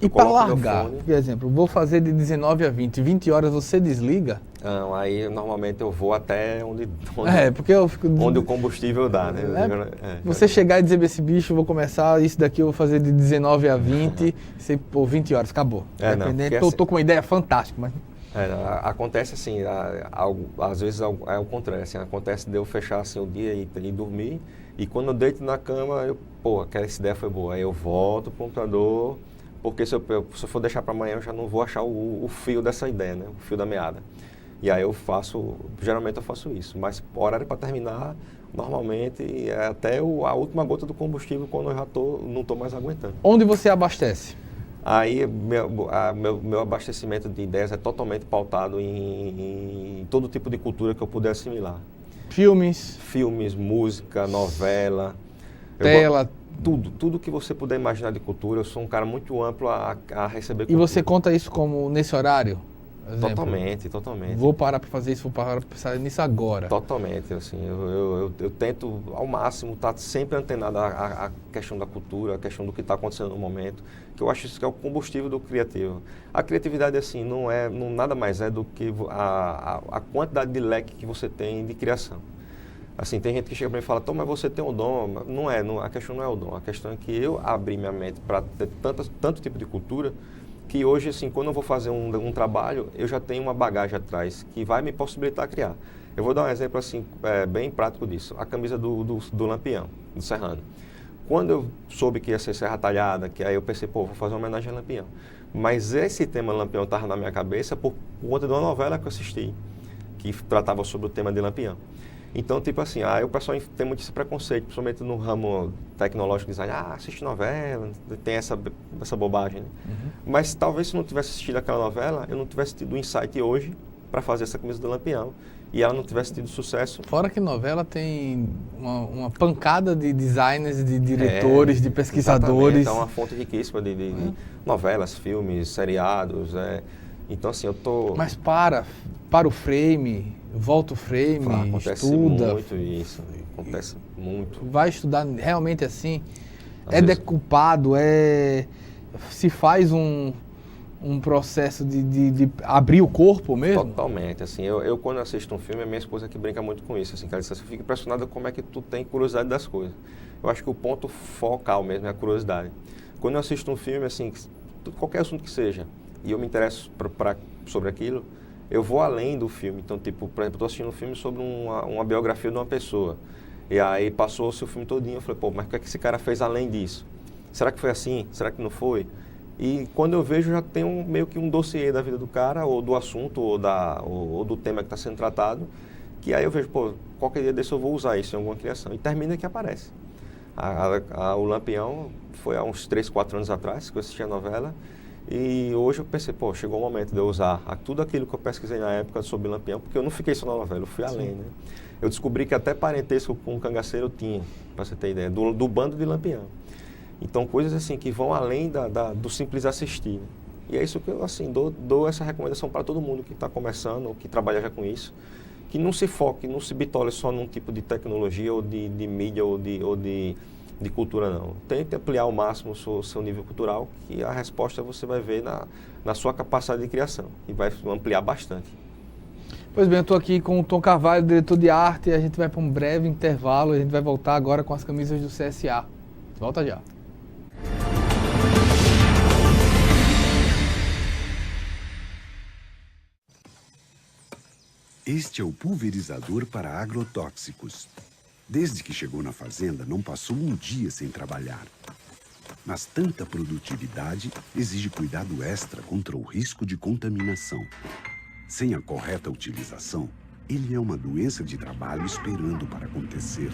[SPEAKER 1] e para largar, por exemplo, vou fazer de 19 a 20 horas você desliga?
[SPEAKER 2] Não, aí normalmente eu vou até onde
[SPEAKER 1] porque eu fico...
[SPEAKER 2] onde o combustível dá, né?
[SPEAKER 1] Você chegar e dizer, esse bicho, vou começar, isso daqui eu vou fazer de 19 a 20, você, 20 horas, acabou. Tô com uma ideia fantástica, mas...
[SPEAKER 2] acontece assim, às vezes é o contrário, assim, acontece de eu fechar assim, o dia e dormir, e quando eu deito na cama, aquela ideia foi boa, aí eu volto pro computador, porque se eu for deixar para amanhã, eu já não vou achar o fio dessa ideia, né? O fio da meada. E aí geralmente eu faço isso, mas o horário para terminar, normalmente, é até a última gota do combustível, quando eu já não estou mais aguentando.
[SPEAKER 1] Onde você abastece?
[SPEAKER 2] Aí, meu abastecimento de ideias é totalmente pautado em todo tipo de cultura que eu puder assimilar.
[SPEAKER 1] Filmes,
[SPEAKER 2] música, novela.
[SPEAKER 1] Tela.
[SPEAKER 2] Tudo que você puder imaginar de cultura, eu sou um cara muito amplo a receber cultura.
[SPEAKER 1] E você conta isso como nesse horário? Exemplo,
[SPEAKER 2] totalmente.
[SPEAKER 1] Vou parar para fazer isso, vou parar para pensar nisso agora.
[SPEAKER 2] Totalmente, assim, eu tento ao máximo estar sempre antenado à questão da cultura, à questão do que está acontecendo no momento, que eu acho isso que é o combustível do criativo. A criatividade, assim, nada mais é do que a quantidade de leque que você tem de criação. Assim, tem gente que chega para mim e fala, mas você tem um dom. A questão não é o dom, a questão é que eu abri minha mente para ter tanto tipo de cultura, que hoje, assim, quando eu vou fazer um trabalho, eu já tenho uma bagagem atrás que vai me possibilitar criar. Eu vou dar um exemplo, assim, bem prático disso. A camisa do Lampião, do Serrano. Quando eu soube que ia ser Serra Talhada, que aí eu pensei, vou fazer uma homenagem a Lampião. Mas esse tema Lampião estava na minha cabeça por conta de uma novela que eu assisti, que tratava sobre o tema de Lampião. Então, tipo assim, o pessoal tem muito esse preconceito, principalmente no ramo tecnológico, design, assiste novela, tem essa bobagem, né? Mas talvez se não tivesse assistido aquela novela, eu não tivesse tido o insight hoje para fazer essa camisa do Lampião e ela não tivesse tido sucesso.
[SPEAKER 1] Fora que novela tem uma pancada de designers, de diretores, de pesquisadores.
[SPEAKER 2] É uma fonte riquíssima de novelas, filmes, seriados, Então, assim, eu tô...
[SPEAKER 1] Mas para o frame, volta o frame,
[SPEAKER 2] acontece
[SPEAKER 1] estuda.
[SPEAKER 2] Muito isso, acontece muito.
[SPEAKER 1] Vai estudar realmente assim? Decupado, se faz um processo de abrir o corpo mesmo?
[SPEAKER 2] Totalmente, assim, eu quando assisto um filme, a minha esposa que brinca muito com isso, assim, que ela diz, você fica impressionada como é que tu tem curiosidade das coisas. Eu acho que o ponto focal mesmo é a curiosidade. Quando eu assisto um filme, assim, qualquer assunto que seja, e eu me interesso sobre aquilo, eu vou além do filme. Então, tipo, por exemplo, eu estou assistindo um filme sobre uma biografia de uma pessoa. E aí passou-se o filme todinho, eu falei, mas o que é que esse cara fez além disso? Será que foi assim? Será que não foi? E quando eu vejo, já tem meio que um dossiê da vida do cara, ou do assunto, ou do tema que está sendo tratado, que aí eu vejo, qualquer dia desse eu vou usar isso em alguma criação. E termina que aparece. O Lampião foi há uns 3, 4 anos atrás que eu assisti a novela. E hoje eu pensei, chegou o momento de eu usar tudo aquilo que eu pesquisei na época sobre Lampião, porque eu não fiquei só na novela, eu fui além, né? Eu descobri que até parentesco com o cangaceiro eu tinha, para você ter ideia, do bando de Lampião. Então, coisas assim que vão além do simples assistir. Né? E é isso que eu, assim, dou essa recomendação para todo mundo que está começando, ou que trabalha já com isso, que não se foque, não se bitole só num tipo de tecnologia, ou de mídia, ou de de cultura, não. Tente ampliar ao máximo o seu nível cultural, que a resposta você vai ver na sua capacidade de criação, e vai ampliar bastante.
[SPEAKER 1] Pois bem, eu estou aqui com o Tom Carvalho, diretor de arte, e a gente vai para um breve intervalo, a gente vai voltar agora com as camisas do CSA. Volta já.
[SPEAKER 7] Este é o pulverizador para agrotóxicos. Desde que chegou na fazenda, não passou um dia sem trabalhar. Mas tanta produtividade exige cuidado extra contra o risco de contaminação. Sem a correta utilização, ele é uma doença de trabalho esperando para acontecer.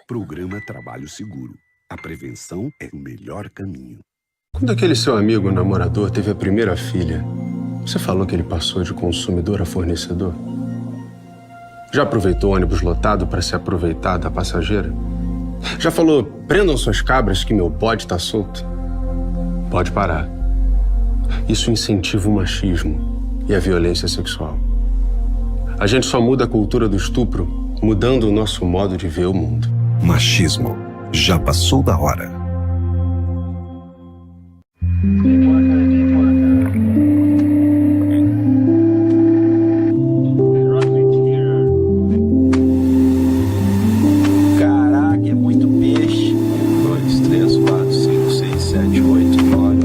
[SPEAKER 7] Programa Trabalho Seguro. A prevenção é o melhor caminho.
[SPEAKER 8] Quando aquele seu amigo namorador teve a primeira filha, você falou que ele passou de consumidor a fornecedor? Já aproveitou o ônibus lotado para se aproveitar da passageira? Já falou, prendam suas cabras que meu bode está solto? Pode parar. Isso incentiva o machismo e a violência sexual. A gente só muda a cultura do estupro mudando o nosso modo de ver o mundo.
[SPEAKER 7] Machismo. Já passou da hora.
[SPEAKER 9] Caraca, é muito peixe. 2, 3, 4, 5, 6, 7, 8, 9.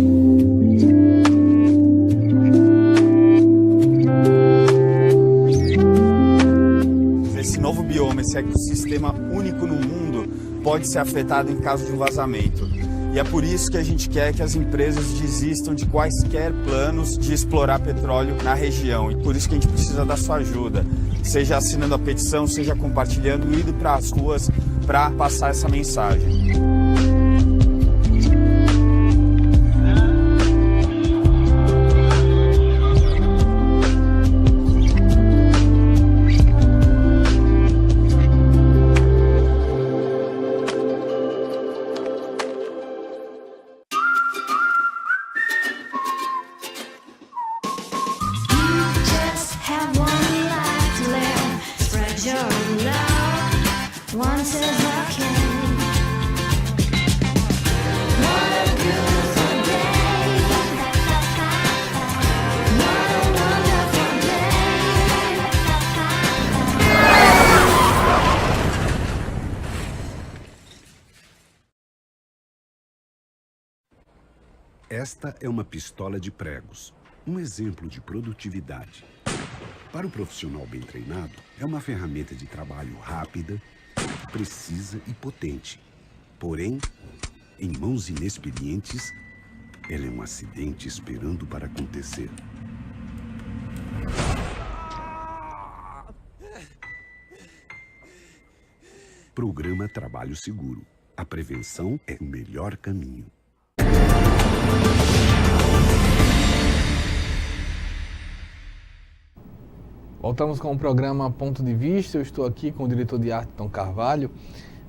[SPEAKER 9] Esse novo bioma, esse ecossistema único no mundo, pode ser afetado em caso de um vazamento. E é por isso que a gente quer que as empresas desistam de quaisquer planos de explorar petróleo na região. E por isso que a gente precisa da sua ajuda. Seja assinando a petição, seja compartilhando, indo para as ruas para passar essa mensagem.
[SPEAKER 7] Esta é uma pistola de pregos, um exemplo de produtividade. Para o profissional bem treinado, é uma ferramenta de trabalho rápida, precisa e potente. Porém, em mãos inexperientes, ela é um acidente esperando para acontecer. Programa Trabalho Seguro. A prevenção é o melhor caminho.
[SPEAKER 1] Voltamos com o programa Ponto de Vista. Eu estou aqui com o diretor de arte, Tom Carvalho.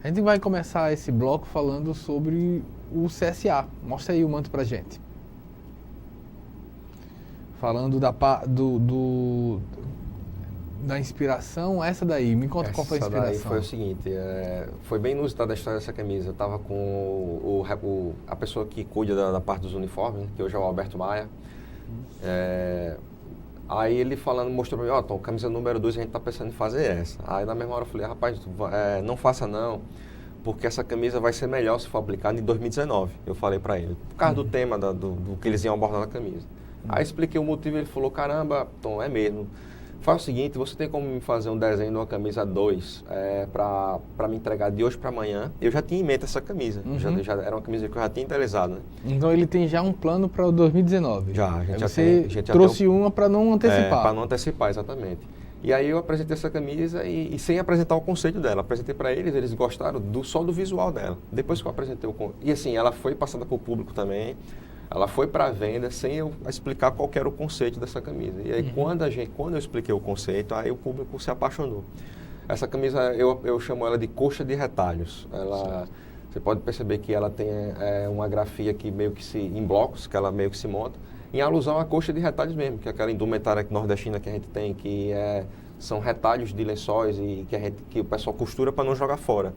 [SPEAKER 1] A gente vai começar esse bloco falando sobre o CSA. Mostra aí o manto pra gente. Falando da inspiração, essa daí. Me conta qual foi a inspiração.
[SPEAKER 2] Essa daí foi o seguinte, foi bem inusitada a história dessa camisa. Eu estava com a pessoa que cuida da parte dos uniformes, que hoje é o Alberto Maia. Aí ele mostrou pra mim, Tom, camisa número 2, a gente tá pensando em fazer essa. Aí na mesma hora eu falei, rapaz, não faça não, porque essa camisa vai ser melhor se for aplicada em 2019. Eu falei pra ele, por causa do tema do que eles iam abordar na camisa. Aí expliquei o motivo, ele falou, caramba, Tom, é mesmo. Faz o seguinte, você tem como me fazer um desenho de uma camisa 2 para me entregar de hoje para amanhã? Eu já tinha em mente essa camisa, já era uma camisa que eu já tinha idealizado, né?
[SPEAKER 1] Então ele tem já um plano para 2019?
[SPEAKER 2] Já, a gente já
[SPEAKER 1] tem. Você trouxe uma para não antecipar?
[SPEAKER 2] Para não antecipar, exatamente. E aí eu apresentei essa camisa e sem apresentar o conceito dela. Apresentei para eles gostaram só do visual dela. Depois que eu apresentei e assim, ela foi passada para o público também. Ela foi para venda sem eu explicar qual era o conceito dessa camisa. E aí, quando eu expliquei o conceito, aí o público se apaixonou. Essa camisa, eu chamo ela de coxa de retalhos. Você pode perceber que ela tem uma grafia que meio que em blocos, que ela meio que se monta, em alusão à coxa de retalhos mesmo, que é aquela indumentária nordestina que a gente tem, que são retalhos de lençóis e que o pessoal costura para não jogar fora.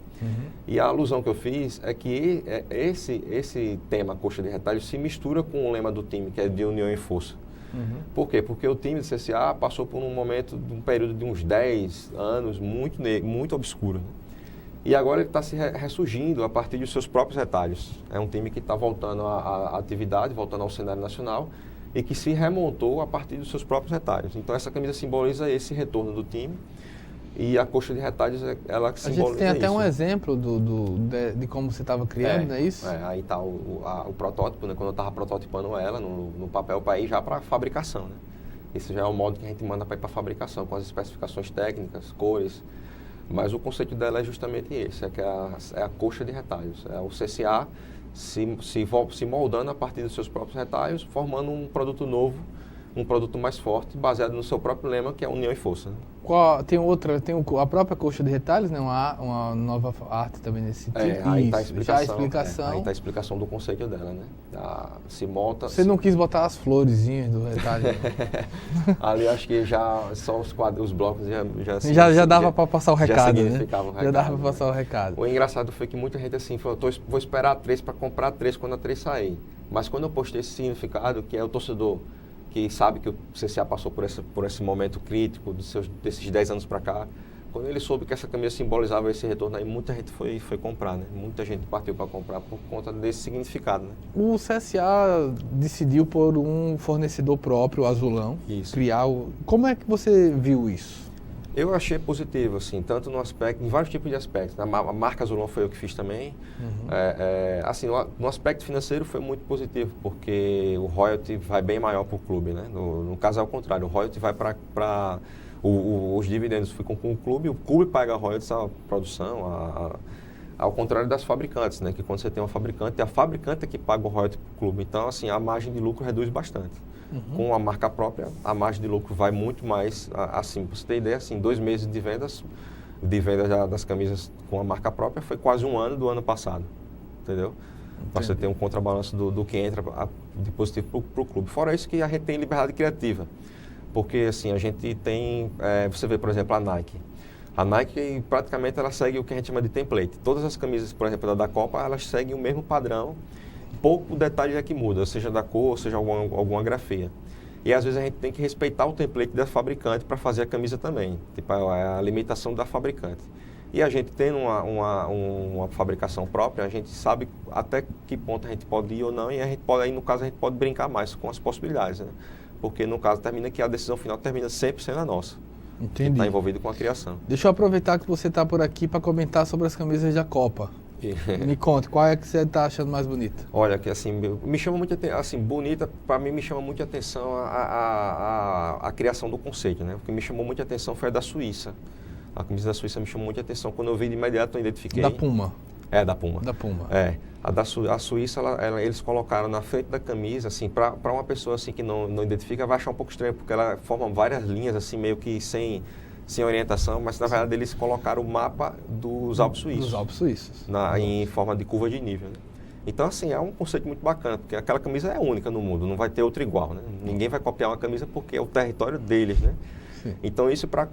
[SPEAKER 2] E a alusão que eu fiz é que esse tema coxa de retalhos se mistura com o lema do time, que é de união e força. Por quê? Porque o time do CSA passou por um período de uns 10 anos muito obscuro. E agora ele está se ressurgindo a partir dos seus próprios retalhos. É um time que está voltando à atividade, voltando ao cenário nacional, e que se remontou a partir dos seus próprios retalhos. Então essa camisa simboliza esse retorno do time, e a coxa de retalhos, ela simboliza isso. A gente
[SPEAKER 1] tem até um exemplo de como você estava criando, não é isso?
[SPEAKER 2] Aí está o protótipo, né? Quando eu estava prototipando ela no papel para ir já para a fabricação. Né? Esse já é o modo que a gente manda para ir para a fabricação, com as especificações técnicas, cores. Mas o conceito dela é justamente esse, é a coxa de retalhos. É o CSA se moldando a partir dos seus próprios retalhos, formando um produto novo, um produto mais forte, baseado no seu próprio lema, que é união e força. Né?
[SPEAKER 1] Tem a própria coxa de retalhos, né? Uma nova arte também nesse sentido.
[SPEAKER 2] Aí está a explicação. Aí está a explicação do conceito dela, né? Se monta...
[SPEAKER 1] Você não quis botar as florezinhas do retalho?
[SPEAKER 2] Ali acho que já só os blocos
[SPEAKER 1] já dava para passar o recado, né?
[SPEAKER 2] Já dava para passar o recado. O engraçado foi que muita gente assim falou, vou esperar a 3 para comprar a 3 quando a 3 sair. Mas quando eu postei esse significado, que é o torcedor que sabe que o CSA passou por esse momento crítico desses 10 anos para cá, quando ele soube que essa camisa simbolizava esse retorno, aí muita gente foi comprar, né? Muita gente partiu para comprar por conta desse significado, né?
[SPEAKER 1] O CSA decidiu por um fornecedor próprio, o Azulão, criar Como é que você viu isso?
[SPEAKER 2] Eu achei positivo, assim, tanto no aspecto, em vários tipos de aspectos. A marca Azulão foi eu que fiz também. Assim, no aspecto financeiro foi muito positivo, porque o royalty vai bem maior para o clube, né? No caso é o contrário, o royalty vai para... Os dividendos ficam com o clube paga royalties à produção, ao contrário das fabricantes, né? Que quando você tem uma fabricante, é a fabricante que paga o royalty para o clube. Então, assim, a margem de lucro reduz bastante. Com a marca própria, a margem de lucro vai muito mais assim. Para você ter ideia, assim, 2 meses de vendas das camisas com a marca própria foi quase um ano do ano passado, entendeu? Para você ter um contrabalanço do que entra de positivo para o clube. Fora isso que a gente tem liberdade criativa, porque assim, a gente tem, você vê, por exemplo, a Nike. A Nike, praticamente, ela segue o que a gente chama de template. Todas as camisas, por exemplo, da Copa, elas seguem o mesmo padrão. Pouco detalhe é que muda, seja da cor, seja alguma grafia. E às vezes a gente tem que respeitar o template da fabricante para fazer a camisa também. Tipo, a limitação da fabricante. E a gente tendo uma fabricação própria, a gente sabe até que ponto a gente pode ir ou não, e a gente pode, aí no caso a gente pode brincar mais com as possibilidades, né? Porque no caso termina que a decisão final termina sempre sendo a nossa.
[SPEAKER 1] Entendi.
[SPEAKER 2] Está envolvido com a criação.
[SPEAKER 1] Deixa eu aproveitar que você está por aqui para comentar sobre as camisas da Copa. Me conte, qual é que você está achando mais bonita?
[SPEAKER 2] Olha, que assim, me chama muito assim, bonita, para mim me chama muito a atenção a criação do conceito, né? O que me chamou muita atenção foi a da Suíça. A camisa da Suíça me chamou muita atenção. Quando eu vi de imediato, eu identifiquei.
[SPEAKER 1] Da Puma.
[SPEAKER 2] Da Puma.
[SPEAKER 1] Da Puma.
[SPEAKER 2] A Suíça, eles colocaram na frente da camisa, assim, para uma pessoa assim que não identifica, vai achar um pouco estranho, porque ela forma várias linhas, assim, meio que sem orientação, mas na verdade eles colocaram o mapa dos Alpes Suíços.
[SPEAKER 1] Dos Alpes Suíços.
[SPEAKER 2] Em forma de curva de nível. Né? Então, assim, é um conceito muito bacana, porque aquela camisa é única no mundo, não vai ter outra igual, né? Ninguém vai copiar uma camisa porque é o território deles, né? Sim. Então, isso para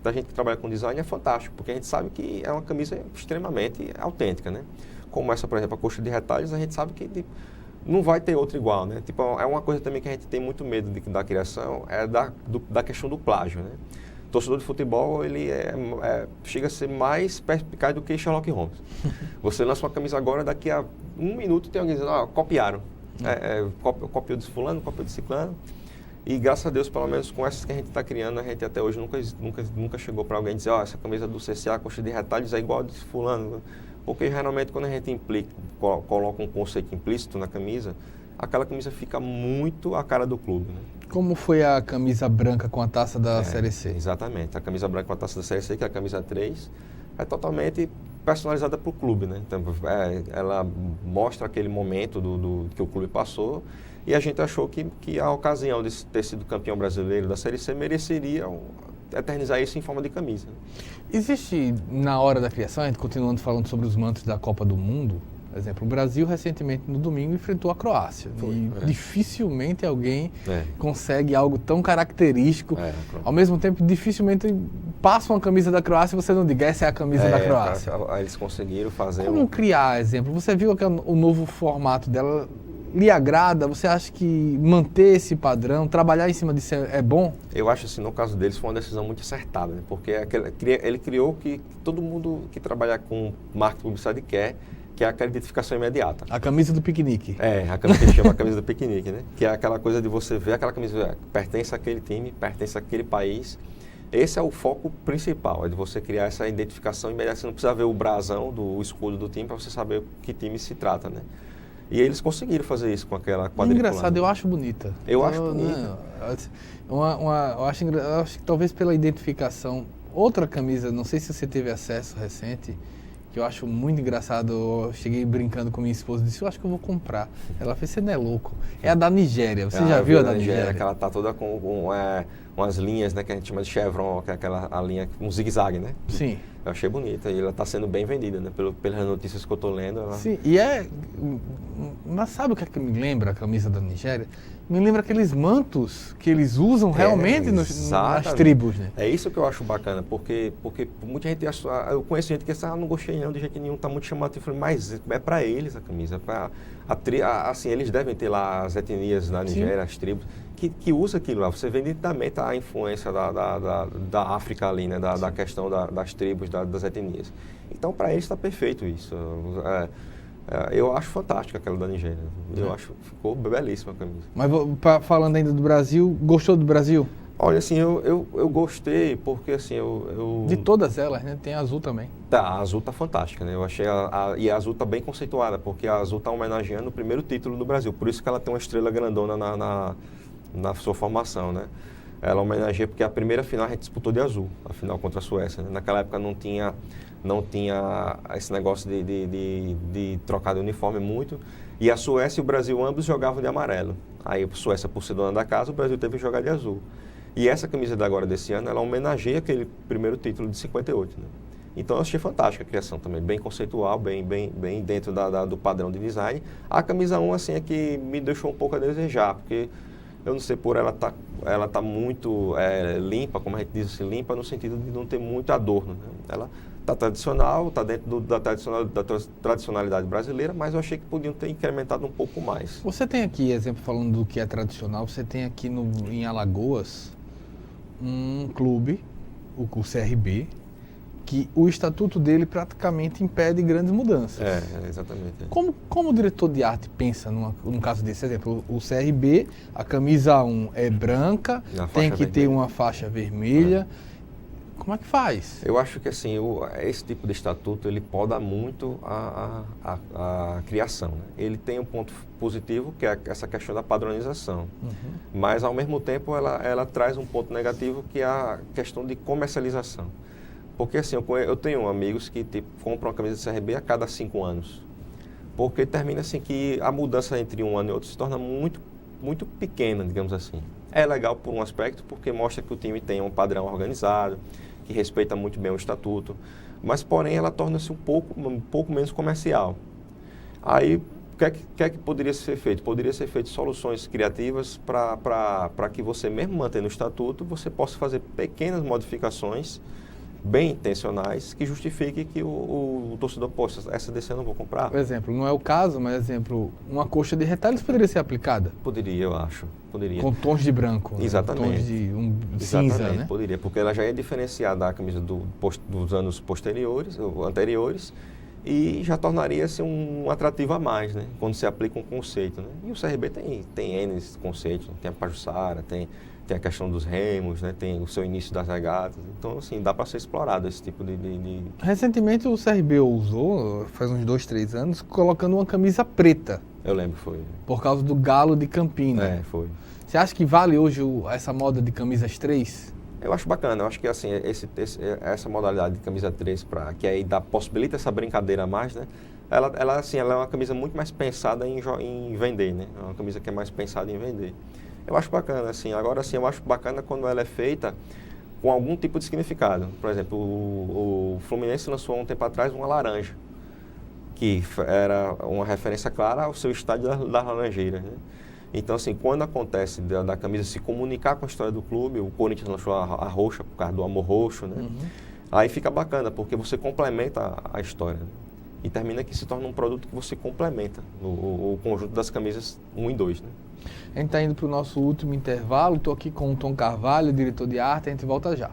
[SPEAKER 2] a gente que trabalha com design é fantástico, porque a gente sabe que é uma camisa extremamente autêntica, né? Como essa, por exemplo, a coxa de retalhos, a gente sabe que não vai ter outra igual, né? Tipo, é uma coisa também que a gente tem muito medo da criação, da questão do plágio, né? O torcedor de futebol, ele chega a ser mais perspicaz do que Sherlock Holmes. Você lança uma camisa agora, daqui a 1 minuto tem alguém dizendo, copiaram. Copiou de fulano, copiou de ciclano. E graças a Deus, pelo menos com essas que a gente está criando, a gente até hoje nunca chegou para alguém dizer, essa camisa do CSA, coxa de retalhos, é igual a de fulano. Porque geralmente quando a gente coloca um conceito implícito na camisa, aquela camisa fica muito a cara do clube, né?
[SPEAKER 1] Como foi a camisa branca com a taça da Série C?
[SPEAKER 2] Exatamente. A camisa branca com a taça da Série C, que é a camisa 3, é totalmente personalizada para o clube, né? Então, ela mostra aquele momento que o clube passou, e a gente achou que a ocasião de ter sido campeão brasileiro da Série C mereceria eternizar isso em forma de camisa.
[SPEAKER 1] Existe, na hora da criação, a gente continuando falando sobre os mantos da Copa do Mundo, Por exemplo, o Brasil recentemente no domingo enfrentou a Croácia. Dificilmente alguém consegue algo tão característico. Ao mesmo tempo, dificilmente passa uma camisa da Croácia e você não diga, essa é a camisa da Croácia.
[SPEAKER 2] Eles conseguiram fazer...
[SPEAKER 1] Como criar, exemplo? Você viu que o novo formato dela lhe agrada? Você acha que manter esse padrão, trabalhar em cima disso é bom?
[SPEAKER 2] Eu acho assim, no caso deles foi uma decisão muito acertada, né? Porque ele criou que todo mundo que trabalha com marketing publicidade quer, que é aquela identificação imediata.
[SPEAKER 1] A camisa do piquenique.
[SPEAKER 2] A camisa que a gente chama a camisa do piquenique, né? Que é aquela coisa de você ver aquela camisa, pertence àquele time, pertence àquele país. Esse é o foco principal, é de você criar essa identificação imediata. Você não precisa ver o brasão, o escudo do time para você saber que time se trata, né? E eles conseguiram fazer isso com aquela quadriculada.
[SPEAKER 1] Engraçado, eu acho bonita.
[SPEAKER 2] Eu acho bonita.
[SPEAKER 1] Eu acho que talvez pela identificação, outra camisa, não sei se você teve acesso recente, que eu acho muito engraçado, eu cheguei brincando com minha esposa e disse, eu acho que eu vou comprar. Ela fez, você não é louco. É a da Nigéria, você já viu a da Nigéria?
[SPEAKER 2] Que ela tá toda com umas linhas, né, que a gente chama de chevron, que é a linha, um zigue-zague, né?
[SPEAKER 1] Sim.
[SPEAKER 2] Eu achei bonita e ela está sendo bem vendida, né? Pelas notícias que eu estou lendo.
[SPEAKER 1] Sim, mas sabe o que é que me lembra a camisa da Nigéria? Me lembra aqueles mantos que eles usam realmente nas tribos, né?
[SPEAKER 2] É isso que eu acho bacana, porque muita gente acha, eu conheço gente que diz, não gostei não, de jeito nenhum, tá muito chamativo. Eu falei, mas é para eles a camisa, assim, eles devem ter lá as etnias na Nigéria, as tribos, que usa aquilo lá. Você vê nitidamente a influência da África ali, né? Da questão das tribos, das etnias. Então, para eles está perfeito isso. Eu acho fantástica aquela da Nigéria. Eu acho que ficou belíssima a camisa.
[SPEAKER 1] Mas falando ainda do Brasil, gostou do Brasil?
[SPEAKER 2] Olha, assim, eu gostei porque, assim,
[SPEAKER 1] De todas elas, né? Tem a azul também.
[SPEAKER 2] A azul tá fantástica, né? Eu achei e a azul tá bem conceituada, porque a azul tá homenageando o primeiro título do Brasil. Por isso que ela tem uma estrela grandona na sua formação, né? Ela homenageia porque a primeira final a gente disputou de azul, a final contra a Suécia, né? Naquela época não tinha esse negócio de trocar de uniforme muito, e a Suécia e o Brasil ambos jogavam de amarelo. Aí a Suécia, por ser dona da casa, o Brasil teve que jogar de azul. E essa camisa desse ano, ela homenageia aquele primeiro título de 58, né? Então eu achei fantástica a criação também, bem conceitual, bem dentro do padrão de design. A camisa 1, assim, é que me deixou um pouco a desejar, porque eu não sei, por ela tá muito limpa, como a gente diz assim, limpa no sentido de não ter muito adorno, né? Ela tá tradicional, tá dentro da tradicionalidade brasileira, mas eu achei que podiam ter incrementado um pouco mais.
[SPEAKER 1] Você tem aqui, exemplo, falando do que é tradicional, você tem aqui em Alagoas um clube, o CRB, que o estatuto dele praticamente impede grandes mudanças.
[SPEAKER 2] Exatamente.
[SPEAKER 1] Como o diretor de arte pensa num caso desse? Exemplo, o CRB, a camisa 1 é branca, tem que ter uma faixa vermelha. Como é que faz?
[SPEAKER 2] Eu acho que, assim, esse tipo de estatuto, ele poda muito a criação, né? Ele tem um ponto positivo, que é essa questão da padronização. Mas, ao mesmo tempo, ela traz um ponto negativo, que é a questão de comercialização. Porque, assim, eu tenho amigos que compram uma camisa de CRB a cada 5 anos. Porque termina assim que a mudança entre um ano e outro se torna muito, muito pequena, digamos assim. É legal por um aspecto, porque mostra que o time tem um padrão organizado, que respeita muito bem o estatuto, mas, porém, ela torna-se um pouco menos comercial. Aí, o que é que poderia ser feito? Poderia ser feito soluções criativas para que você, mesmo mantendo o estatuto, você possa fazer pequenas modificações bem intencionais que justifiquem que o torcedor, poxa, essa desse eu não vou comprar.
[SPEAKER 1] Por exemplo, não é o caso, mas, exemplo, uma coxa de retalhos poderia ser aplicada?
[SPEAKER 2] Poderia, eu acho. Poderia.
[SPEAKER 1] Com tons de branco.
[SPEAKER 2] Exatamente.
[SPEAKER 1] Tons de cinza, né?
[SPEAKER 2] Poderia, porque ela já ia diferenciar da camisa dos anos anteriores, e já tornaria-se um atrativo a mais, né? Quando se aplica um conceito, né? E o CRB tem N conceitos, tem a Pajuçara, tem a questão dos remos, né? Tem o seu início das regatas. Então, assim, dá para ser explorado esse tipo de...
[SPEAKER 1] Recentemente o CRB usou, faz uns 2, 3 anos, colocando uma camisa preta.
[SPEAKER 2] Eu lembro, foi.
[SPEAKER 1] Por causa do Galo de Campina.
[SPEAKER 2] Foi.
[SPEAKER 1] Você acha que vale hoje essa moda de camisas 3?
[SPEAKER 2] Eu acho bacana. Eu acho que, assim, essa modalidade de camisa 3, que aí possibilita essa brincadeira a mais, né? Ela é uma camisa muito mais pensada em vender, né? É uma camisa que é mais pensada em vender. Eu acho bacana, assim. Agora, assim, eu acho bacana quando ela é feita com algum tipo de significado. Por exemplo, o Fluminense lançou há um tempo atrás uma laranja, que era uma referência clara ao seu estádio das Laranjeiras, né? Então, assim, quando acontece da camisa se comunicar com a história do clube, o Corinthians lançou a roxa por causa do amor roxo, né? Aí fica bacana, porque você complementa a história, né? E termina que se torna um produto que você complementa o conjunto das camisas 1 e 2, né?
[SPEAKER 1] A gente está indo para o nosso último intervalo, estou aqui com o Tom Carvalho, diretor de arte, a gente volta já.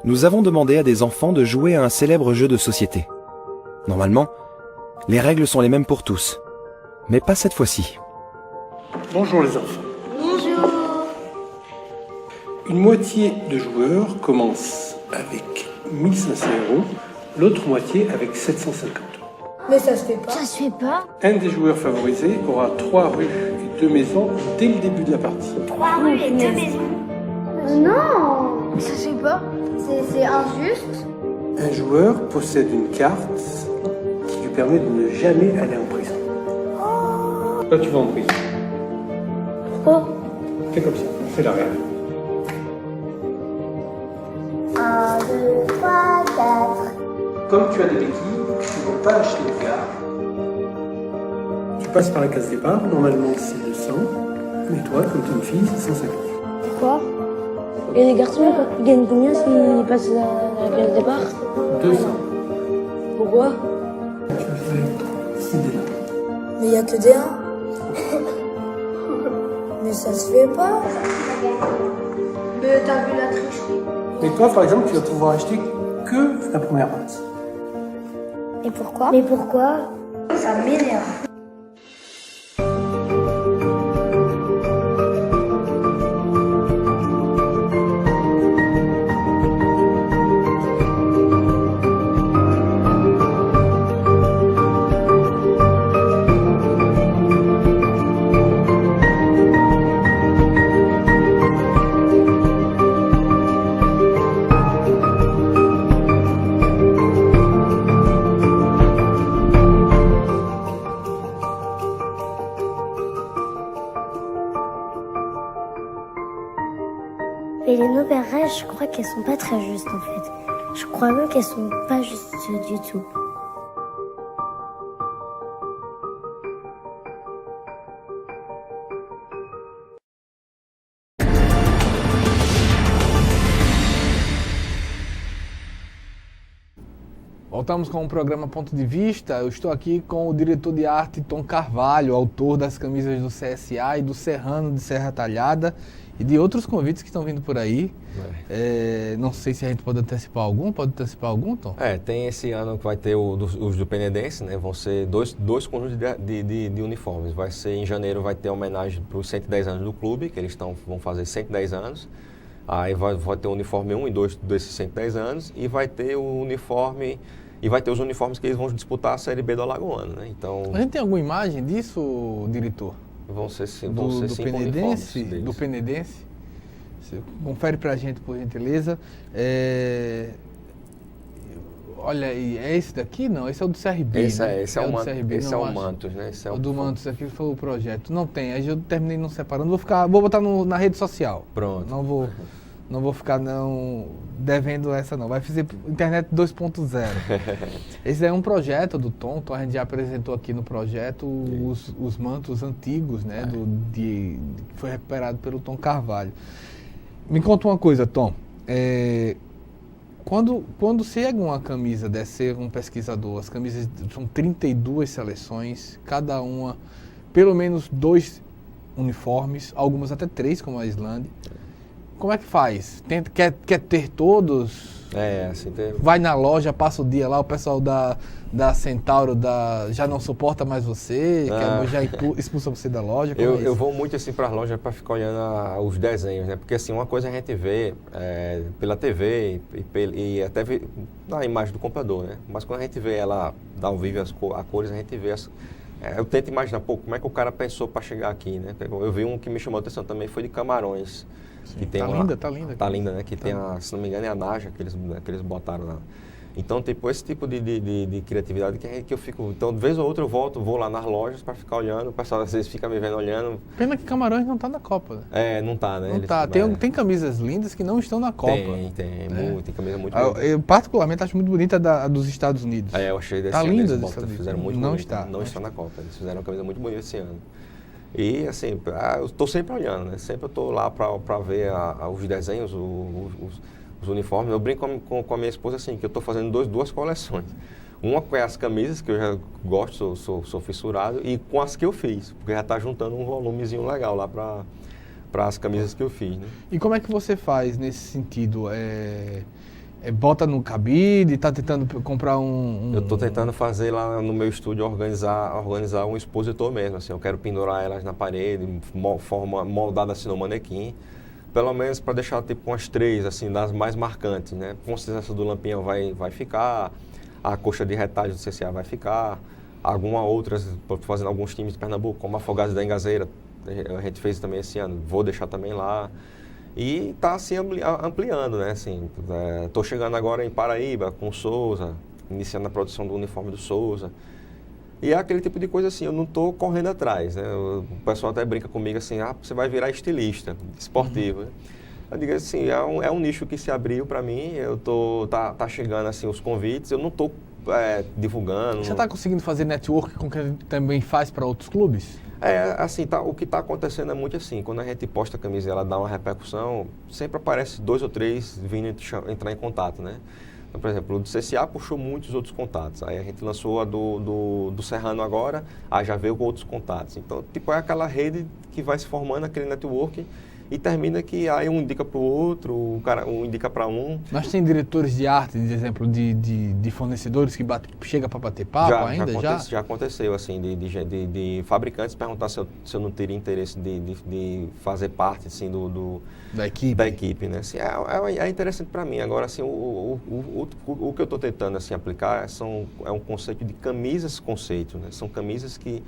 [SPEAKER 10] Nous avons demandé à des enfants de jouer à un célèbre jeu de société. Normalement, les règles sont les mêmes pour tous. Mais pas cette fois-ci.
[SPEAKER 11] Bonjour les enfants.
[SPEAKER 12] Bonjour.
[SPEAKER 11] Une moitié de joueurs commence avec 1500 €, l'autre moitié avec 750 €.
[SPEAKER 12] Mais ça se fait pas. Ça se fait pas.
[SPEAKER 11] Un des joueurs favorisés aura 3 rues et 2 maisons dès le début de la partie.
[SPEAKER 12] 3 rues et 2 maisons. Non, ça se fait pas. C'est injuste.
[SPEAKER 11] Un joueur possède une carte qui lui permet de ne jamais aller en prison. Là, tu vas en prison.
[SPEAKER 12] Pourquoi?
[SPEAKER 11] C'est comme ça, c'est la règle.
[SPEAKER 12] 1, 2, 3, 4.
[SPEAKER 11] Comme tu as des béquilles, tu ne peux pas acheter de carte. Tu passes par la case départ, normalement c'est 200. Mais toi, comme tu es une fille, c'est 150.
[SPEAKER 12] Pourquoi? Et les garçons, ils gagnent combien s'ils passent à la case départ?
[SPEAKER 11] 200.
[SPEAKER 12] Pourquoi?
[SPEAKER 11] Tu fais 6 dés.
[SPEAKER 12] Mais il n'y a que des 1. Mais ça se fait pas. Mais t'as vu la tricherie.
[SPEAKER 11] Mais toi, par exemple, tu vas pouvoir acheter que la première place.
[SPEAKER 12] Et pourquoi? Mais pourquoi? Ça m'énerve.
[SPEAKER 13] Mais les nouvelles règles, je crois qu'elles sont pas très justes en fait. Je crois même qu'elles sont pas justes du tout.
[SPEAKER 1] Voltamos com o programa Ponto de Vista. Eu estou aqui com o diretor de arte Tom Carvalho, autor das camisas do CSA e do Serrano de Serra Talhada e de outros convites que estão vindo por aí. Não sei se a gente pode antecipar algum. Pode antecipar algum, Tom?
[SPEAKER 2] Tem esse ano que vai ter os do Penedense, né? Vão ser dois conjuntos de uniformes. Vai ser em janeiro, vai ter homenagem para os 110 anos do clube, que eles vão fazer 110 anos. Aí vai ter o uniforme 1 e 2 desses 110 anos e vai ter o uniforme... E vai ter os uniformes que eles vão disputar a Série B do Alagoano, né? Então...
[SPEAKER 1] A gente tem alguma imagem disso, diretor?
[SPEAKER 2] Vão ser cinco
[SPEAKER 1] Penedense,
[SPEAKER 2] uniformes
[SPEAKER 1] do Penedense? Você confere pra gente, por gentileza. Olha aí, é esse daqui? Não, esse é o do CRB,
[SPEAKER 2] esse
[SPEAKER 1] né?
[SPEAKER 2] Esse é o Mantos, né? Esse é
[SPEAKER 1] o do Mantos, aqui foi o projeto. Não tem, aí eu terminei não separando. Vou botar na rede social.
[SPEAKER 2] Pronto.
[SPEAKER 1] Não vou ficar devendo essa não. Vai fazer internet 2.0. Esse é um projeto do Tom. A gente já apresentou aqui no projeto os mantos antigos, né? Que foi recuperado pelo Tom Carvalho. Me conta uma coisa, Tom. Quando chega uma camisa deve ser um pesquisador, as camisas são 32 seleções, cada uma, pelo menos 2 uniformes, algumas até 3, como a Islândia. Como é que faz? Quer ter todos?
[SPEAKER 2] Assim tem...
[SPEAKER 1] Vai na loja, passa o dia lá, o pessoal da Centauro já não suporta mais você, já expulsa você da loja?
[SPEAKER 2] Eu vou muito assim para as lojas para ficar olhando os desenhos, né? Porque assim, uma coisa a gente vê pela TV e até vê na imagem do computador, né? Mas quando a gente vê ela ao vivo as cores, a gente vê eu tento imaginar, como é que o cara pensou para chegar aqui, né? Eu vi um que me chamou a atenção também, foi de Camarões.
[SPEAKER 1] Sim,
[SPEAKER 2] que tem
[SPEAKER 1] tá linda.
[SPEAKER 2] Tá linda, né? Que tem se não me engano, é a Naja que eles botaram lá. Então, tipo, esse tipo de criatividade que eu fico... Então, de vez ou outra eu vou lá nas lojas para ficar olhando, o pessoal às vezes fica me vendo olhando.
[SPEAKER 1] Pena que Camarões não tá na Copa, né?
[SPEAKER 2] Não tá, né?
[SPEAKER 1] Não tá. Tem camisas lindas que não estão na Copa.
[SPEAKER 2] Tem camisa muito bonita.
[SPEAKER 1] Eu particularmente acho muito bonita a dos Estados Unidos.
[SPEAKER 2] Eu achei desse
[SPEAKER 1] tá
[SPEAKER 2] ano,
[SPEAKER 1] linda
[SPEAKER 2] eles fizeram muito
[SPEAKER 1] não
[SPEAKER 2] bonita. Não está na Copa. Eles fizeram uma camisa muito bonita esse ano. E assim, eu estou sempre olhando, né? Sempre eu estou lá para ver os desenhos, os uniformes. Eu brinco com a minha esposa assim, que eu estou fazendo duas coleções. Uma com as camisas, que eu já gosto, sou fissurado, e com as que eu fiz, porque já está juntando um volumezinho legal lá para as camisas que eu fiz, né?
[SPEAKER 1] E como é que você faz nesse sentido? Bota no cabide, está tentando comprar
[SPEAKER 2] Eu estou tentando fazer lá no meu estúdio, organizar um expositor mesmo, assim, eu quero pendurar elas na parede, moldada assim no manequim, pelo menos para deixar tipo umas 3, assim, das mais marcantes, né? Com certeza essa do Lampião vai ficar, a coxa de retalho do CCA vai ficar, alguma outras, fazendo alguns times de Pernambuco, como Afogados da Engazeira, a gente fez também esse ano, vou deixar também lá. E está assim ampliando, né? Assim, tô chegando agora em Paraíba com o Souza, iniciando a produção do uniforme do Souza. E é aquele tipo de coisa assim, eu não estou correndo atrás, né? O pessoal até brinca comigo assim, você vai virar estilista esportivo. Né? Eu digo assim, é um nicho que se abriu para mim, tá chegando assim os convites, eu não estou divulgando.
[SPEAKER 1] Você está conseguindo fazer network com quem também faz para outros clubes?
[SPEAKER 2] Assim, o que está acontecendo é muito assim, quando a gente posta a camisa e ela dá uma repercussão, sempre aparece 2 ou 3 vindo entrar em contato, né? Então, por exemplo, o do CCA puxou muitos outros contatos, aí a gente lançou a do Serrano agora, aí já veio com outros contatos. Então, tipo, é aquela rede que vai se formando, aquele network, e termina que aí um indica para o outro, um indica para um.
[SPEAKER 1] Nós temos diretores de arte, de exemplo, de fornecedores que chega para bater papo
[SPEAKER 2] Já aconteceu, assim, de fabricantes perguntar se eu não teria interesse de fazer parte, assim, da equipe, né? Assim, é interessante para mim. Agora, assim, o que eu estou tentando, assim, aplicar é um conceito de camisas-conceito, né? São camisas que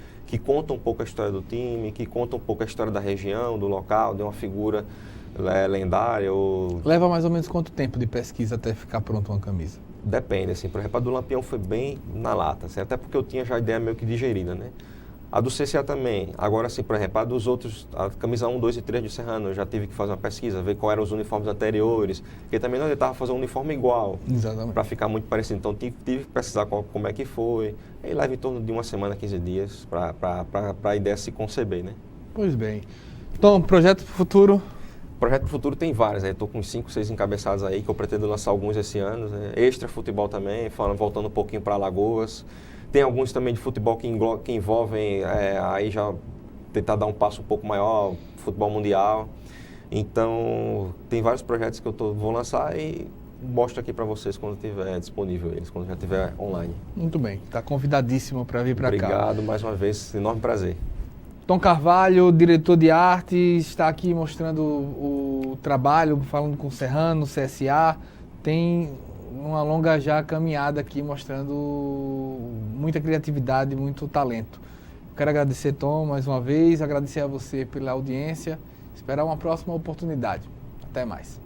[SPEAKER 2] contam um pouco a história do time, que contam um pouco a história da região, do local, de uma figura lendária.
[SPEAKER 1] Leva mais ou menos quanto tempo de pesquisa até ficar pronta uma camisa?
[SPEAKER 2] Depende, assim, por exemplo, a do Lampião foi bem na lata, assim, até porque eu tinha já a ideia meio que digerida, né? A do CCA também. Agora, assim, por exemplo, a dos outros, a camisa 1, 2 e 3 de Serrano, eu já tive que fazer uma pesquisa, ver quais eram os uniformes anteriores, porque também não adiantava fazer um uniforme igual, para ficar muito parecido. Então, tive que pesquisar como é que foi. E leva em torno de 1 semana, 15 dias, para a ideia se conceber, né?
[SPEAKER 1] Pois bem. Então, projeto para o futuro?
[SPEAKER 2] Projeto para o futuro tem vários, né? Estou com 5, 6 encabeçados aí, que eu pretendo lançar alguns esse ano, né? Extra futebol também, voltando um pouquinho para Alagoas. Tem alguns também de futebol que envolvem, aí já tentar dar um passo um pouco maior, futebol mundial. Então, tem vários projetos que eu vou lançar e mostro aqui para vocês quando estiver disponível eles, quando já estiver online.
[SPEAKER 1] Muito bem, está convidadíssimo para vir para cá.
[SPEAKER 2] Obrigado mais uma vez, enorme prazer.
[SPEAKER 1] Tom Carvalho, diretor de arte, está aqui mostrando o trabalho, falando com o Serrano, CSA. Tem uma longa já caminhada aqui, mostrando muita criatividade, muito talento. Quero agradecer, Tom, mais uma vez, agradecer a você pela audiência, esperar uma próxima oportunidade. Até mais.